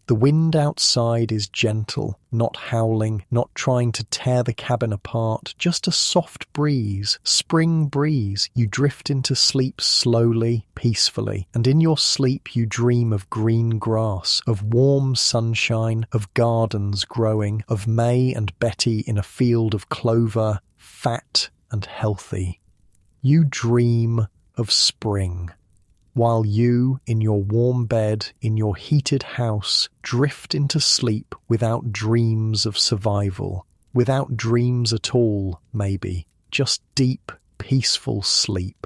The wind outside is gentle, not howling, not trying to tear the cabin apart, just a soft breeze, spring breeze. You drift into sleep slowly, peacefully, and in your sleep you dream of green grass, of warm sunshine, of gardens growing, of May and Betty in a field of clover, fat and healthy. You dream of spring. While you, in your warm bed, in your heated house, drift into sleep without dreams of survival, without dreams at all, maybe, just deep, peaceful sleep.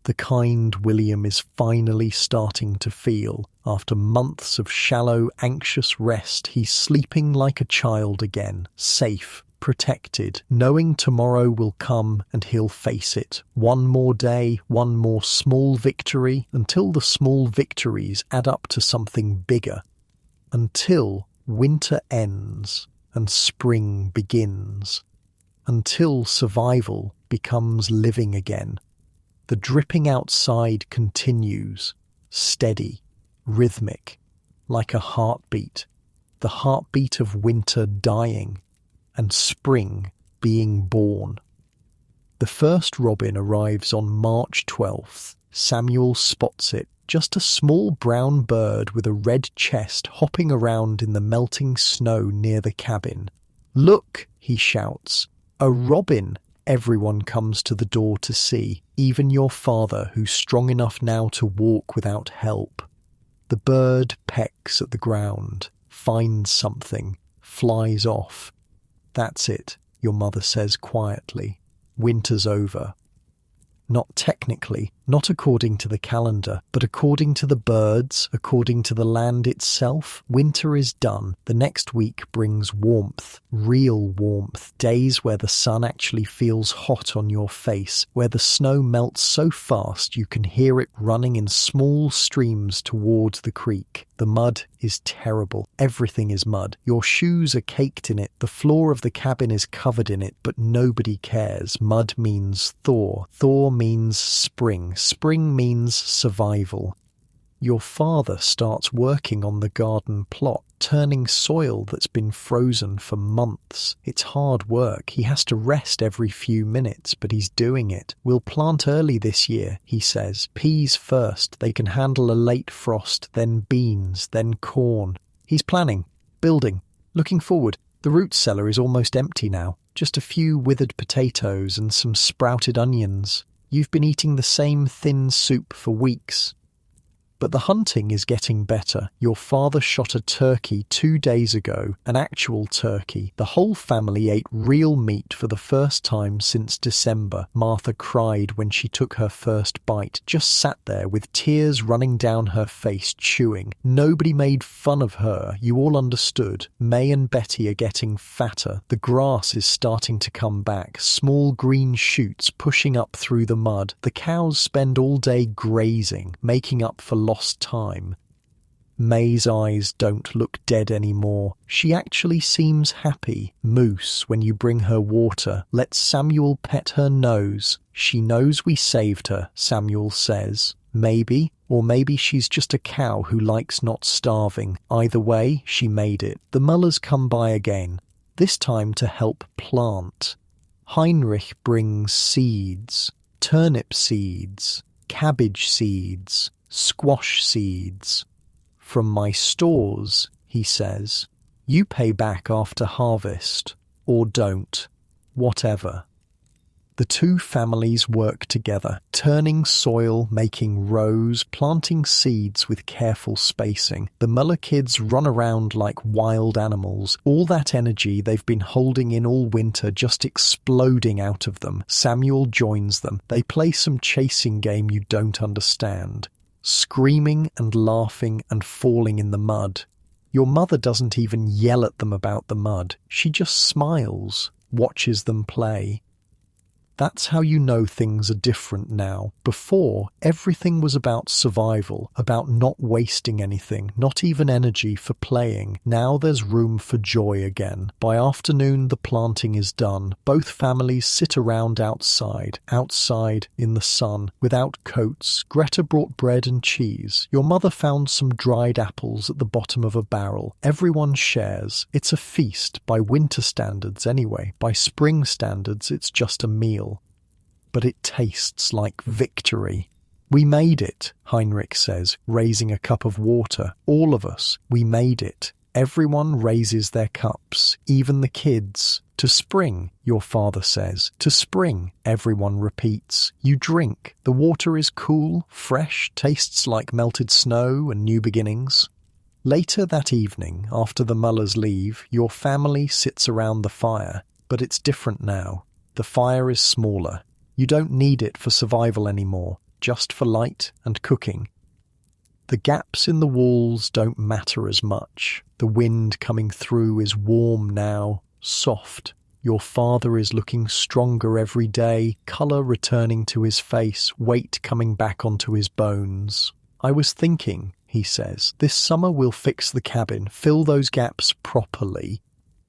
The kind William is finally starting to feel. After months of shallow, anxious rest, he's sleeping like a child again, safe, protected, knowing tomorrow will come and he'll face it. One more day, one more small victory, until the small victories add up to something bigger. Until winter ends and spring begins. Until survival becomes living again. The dripping outside continues, steady, rhythmic, like a heartbeat, the heartbeat of winter dying, and spring being born. The first robin arrives on March 12th. Samuel spots it, just a small brown bird with a red chest hopping around in the melting snow near the cabin. "Look," he shouts, "a robin!" Everyone comes to the door to see, even your father, who's strong enough now to walk without help. The bird pecks at the ground, finds something, flies off. "That's it," your mother says quietly. "Winter's over." Not technically, not according to the calendar, but according to the birds, according to the land itself, winter is done. The next week brings warmth, real warmth, days where the sun actually feels hot on your face, where the snow melts so fast you can hear it running in small streams towards the creek. The mud is terrible. Everything is mud. Your shoes are caked in it. The floor of the cabin is covered in it, but nobody cares. Mud means thaw. Thaw means spring. Spring means survival. Your father starts working on the garden plot, turning soil that's been frozen for months. It's hard work. He has to rest every few minutes, but he's doing it. "We'll plant early this year," he says. "Peas first. They can handle a late frost, then beans, then corn." He's planning, building, looking forward. The root cellar is almost empty now. Just a few withered potatoes and some sprouted onions. You've been eating the same thin soup for weeks. But the hunting is getting better. Your father shot a turkey 2 days ago, an actual turkey. The whole family ate real meat for the first time since December. Martha cried when she took her first bite, just sat there with tears running down her face, chewing. Nobody made fun of her. You all understood. May and Betty are getting fatter. The grass is starting to come back, small green shoots pushing up through the mud. The cows spend all day grazing, making up for lost time. May's eyes don't look dead anymore. She actually seems happy. Moose, when you bring her water, let Samuel pet her nose. "She knows we saved her," Samuel says. Maybe, or maybe she's just a cow who likes not starving. Either way, she made it. The Mullers come by again, this time to help plant. Heinrich brings seeds, turnip seeds, cabbage seeds, squash seeds. "From my stores," he says. "You pay back after harvest, or don't, whatever." The two families work together, turning soil, making rows, planting seeds with careful spacing. The Muller kids run around like wild animals, all that energy they've been holding in all winter just exploding out of them. Samuel joins them. They play some chasing game you don't understand, screaming and laughing and falling in the mud. Your mother doesn't even yell at them about the mud. She just smiles, watches them play. That's how you know things are different now. Before, everything was about survival, about not wasting anything, not even energy for playing. Now there's room for joy again. By afternoon, the planting is done. Both families sit around outside in the sun, without coats. Greta brought bread and cheese. Your mother found some dried apples at the bottom of a barrel. Everyone shares. It's a feast, by winter standards anyway. By spring standards, it's just a meal. But it tastes like victory. "We made it," Heinrich says, raising a cup of water. "All of us, we made it." Everyone raises their cups, even the kids. "To spring," your father says. "To spring," everyone repeats. You drink. The water is cool, fresh, tastes like melted snow and new beginnings. Later that evening, after the Mullers leave, your family sits around the fire. But it's different now. The fire is smaller. You don't need it for survival anymore, just for light and cooking. The gaps in the walls don't matter as much. The wind coming through is warm now, soft. Your father is looking stronger every day, colour returning to his face, weight coming back onto his bones. I was thinking, he says, this summer we'll fix the cabin, fill those gaps properly.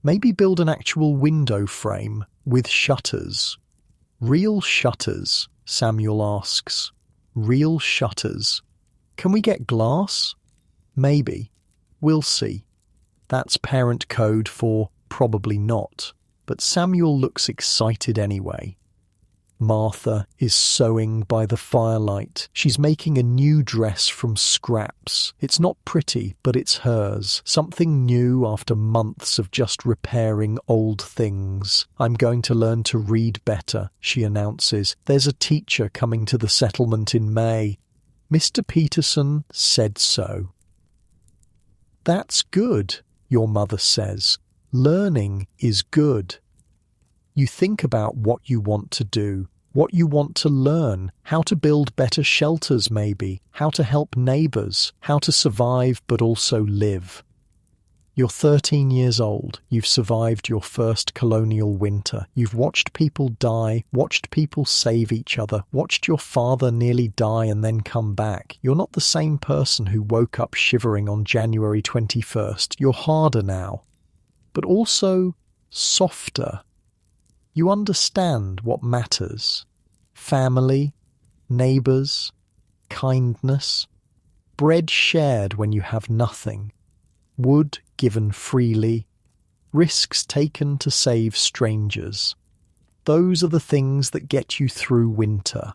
Maybe build an actual window frame with shutters. Real shutters, Samuel asks. Real shutters. Can we get glass? Maybe. We'll see. That's parent code for probably not. But Samuel looks excited anyway. Martha is sewing by the firelight. She's making a new dress from scraps. It's not pretty, but it's hers. Something new after months of just repairing old things. I'm going to learn to read better, she announces. There's a teacher coming to the settlement in May. Mr. Peterson said so. That's good, your mother says. Learning is good. You think about what you want to do, what you want to learn, how to build better shelters maybe, how to help neighbours, how to survive but also live. You're 13 years old. You've survived your first colonial winter. You've watched people die, watched people save each other, watched your father nearly die and then come back. You're not the same person who woke up shivering on January 21st. You're harder now, but also softer. You understand what matters. Family, neighbours, kindness, bread shared when you have nothing, wood given freely, risks taken to save strangers. Those are the things that get you through winter.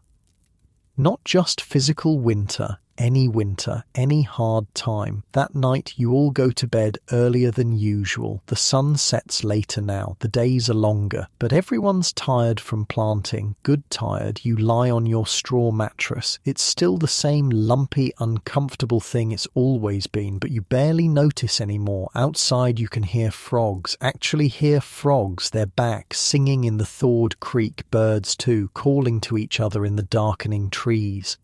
Not just physical winter, any hard time. That night you all go to bed earlier than usual. The sun sets later now. The days are longer. But everyone's tired from planting. Good tired. You lie on your straw mattress. It's still the same lumpy, uncomfortable thing it's always been, but you barely notice anymore. Outside you can hear frogs. Actually hear frogs. They're back, singing in the thawed creek. Birds too, calling to each other in the darkening trees.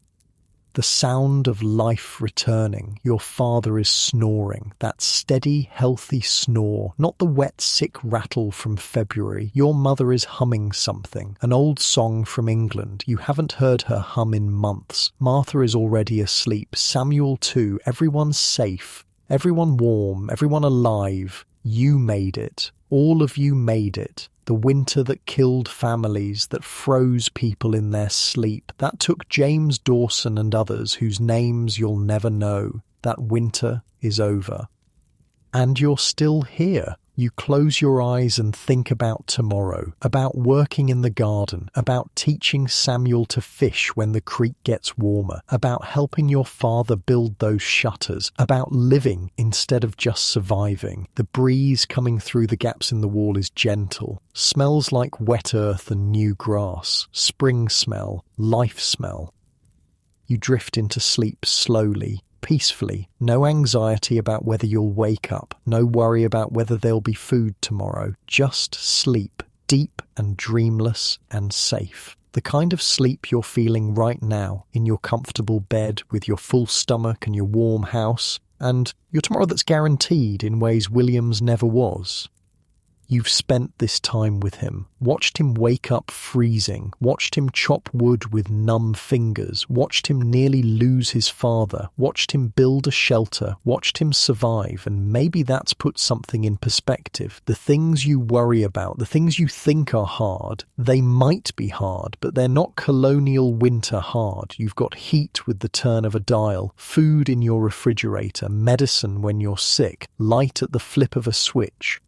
The sound of life returning. Your father is snoring. That steady, healthy snore. Not the wet, sick rattle from February. Your mother is humming something. An old song from England. You haven't heard her hum in months. Martha is already asleep. Samuel too. Everyone's safe. Everyone warm. Everyone alive. You made it. All of you made it. The winter that killed families, that froze people in their sleep, that took James Dawson and others whose names you'll never know. That winter is over. And you're still here. You close your eyes and think about tomorrow, about working in the garden, about teaching Samuel to fish when the creek gets warmer, about helping your father build those shutters, about living instead of just surviving. The breeze coming through the gaps in the wall is gentle, smells like wet earth and new grass, spring smell, life smell. You drift into sleep slowly, peacefully, no anxiety about whether you'll wake up, no worry about whether there'll be food tomorrow, just sleep, deep and dreamless and safe. The kind of sleep you're feeling right now in your comfortable bed with your full stomach and your warm house, and your tomorrow that's guaranteed in ways William's never was. You've spent this time with him, watched him wake up freezing, watched him chop wood with numb fingers, watched him nearly lose his father, watched him build a shelter, watched him survive, and maybe that's put something in perspective. The things you worry about, the things you think are hard, they might be hard, but they're not colonial winter hard. You've got heat with the turn of a dial, food in your refrigerator, medicine when you're sick, light at the flip of a switch.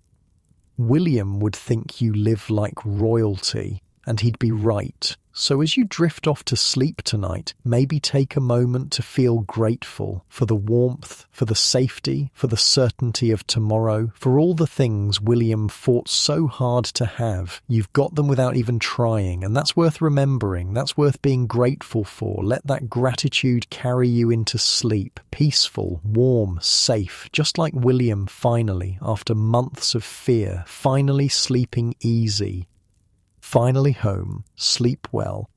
William would think you live like royalty, and he'd be right. So as you drift off to sleep tonight, maybe take a moment to feel grateful for the warmth, for the safety, for the certainty of tomorrow, for all the things William fought so hard to have. You've got them without even trying, and that's worth remembering. That's worth being grateful for. Let that gratitude carry you into sleep. Peaceful, warm, safe, just like William finally, after months of fear, finally sleeping easy. Finally home, sleep well,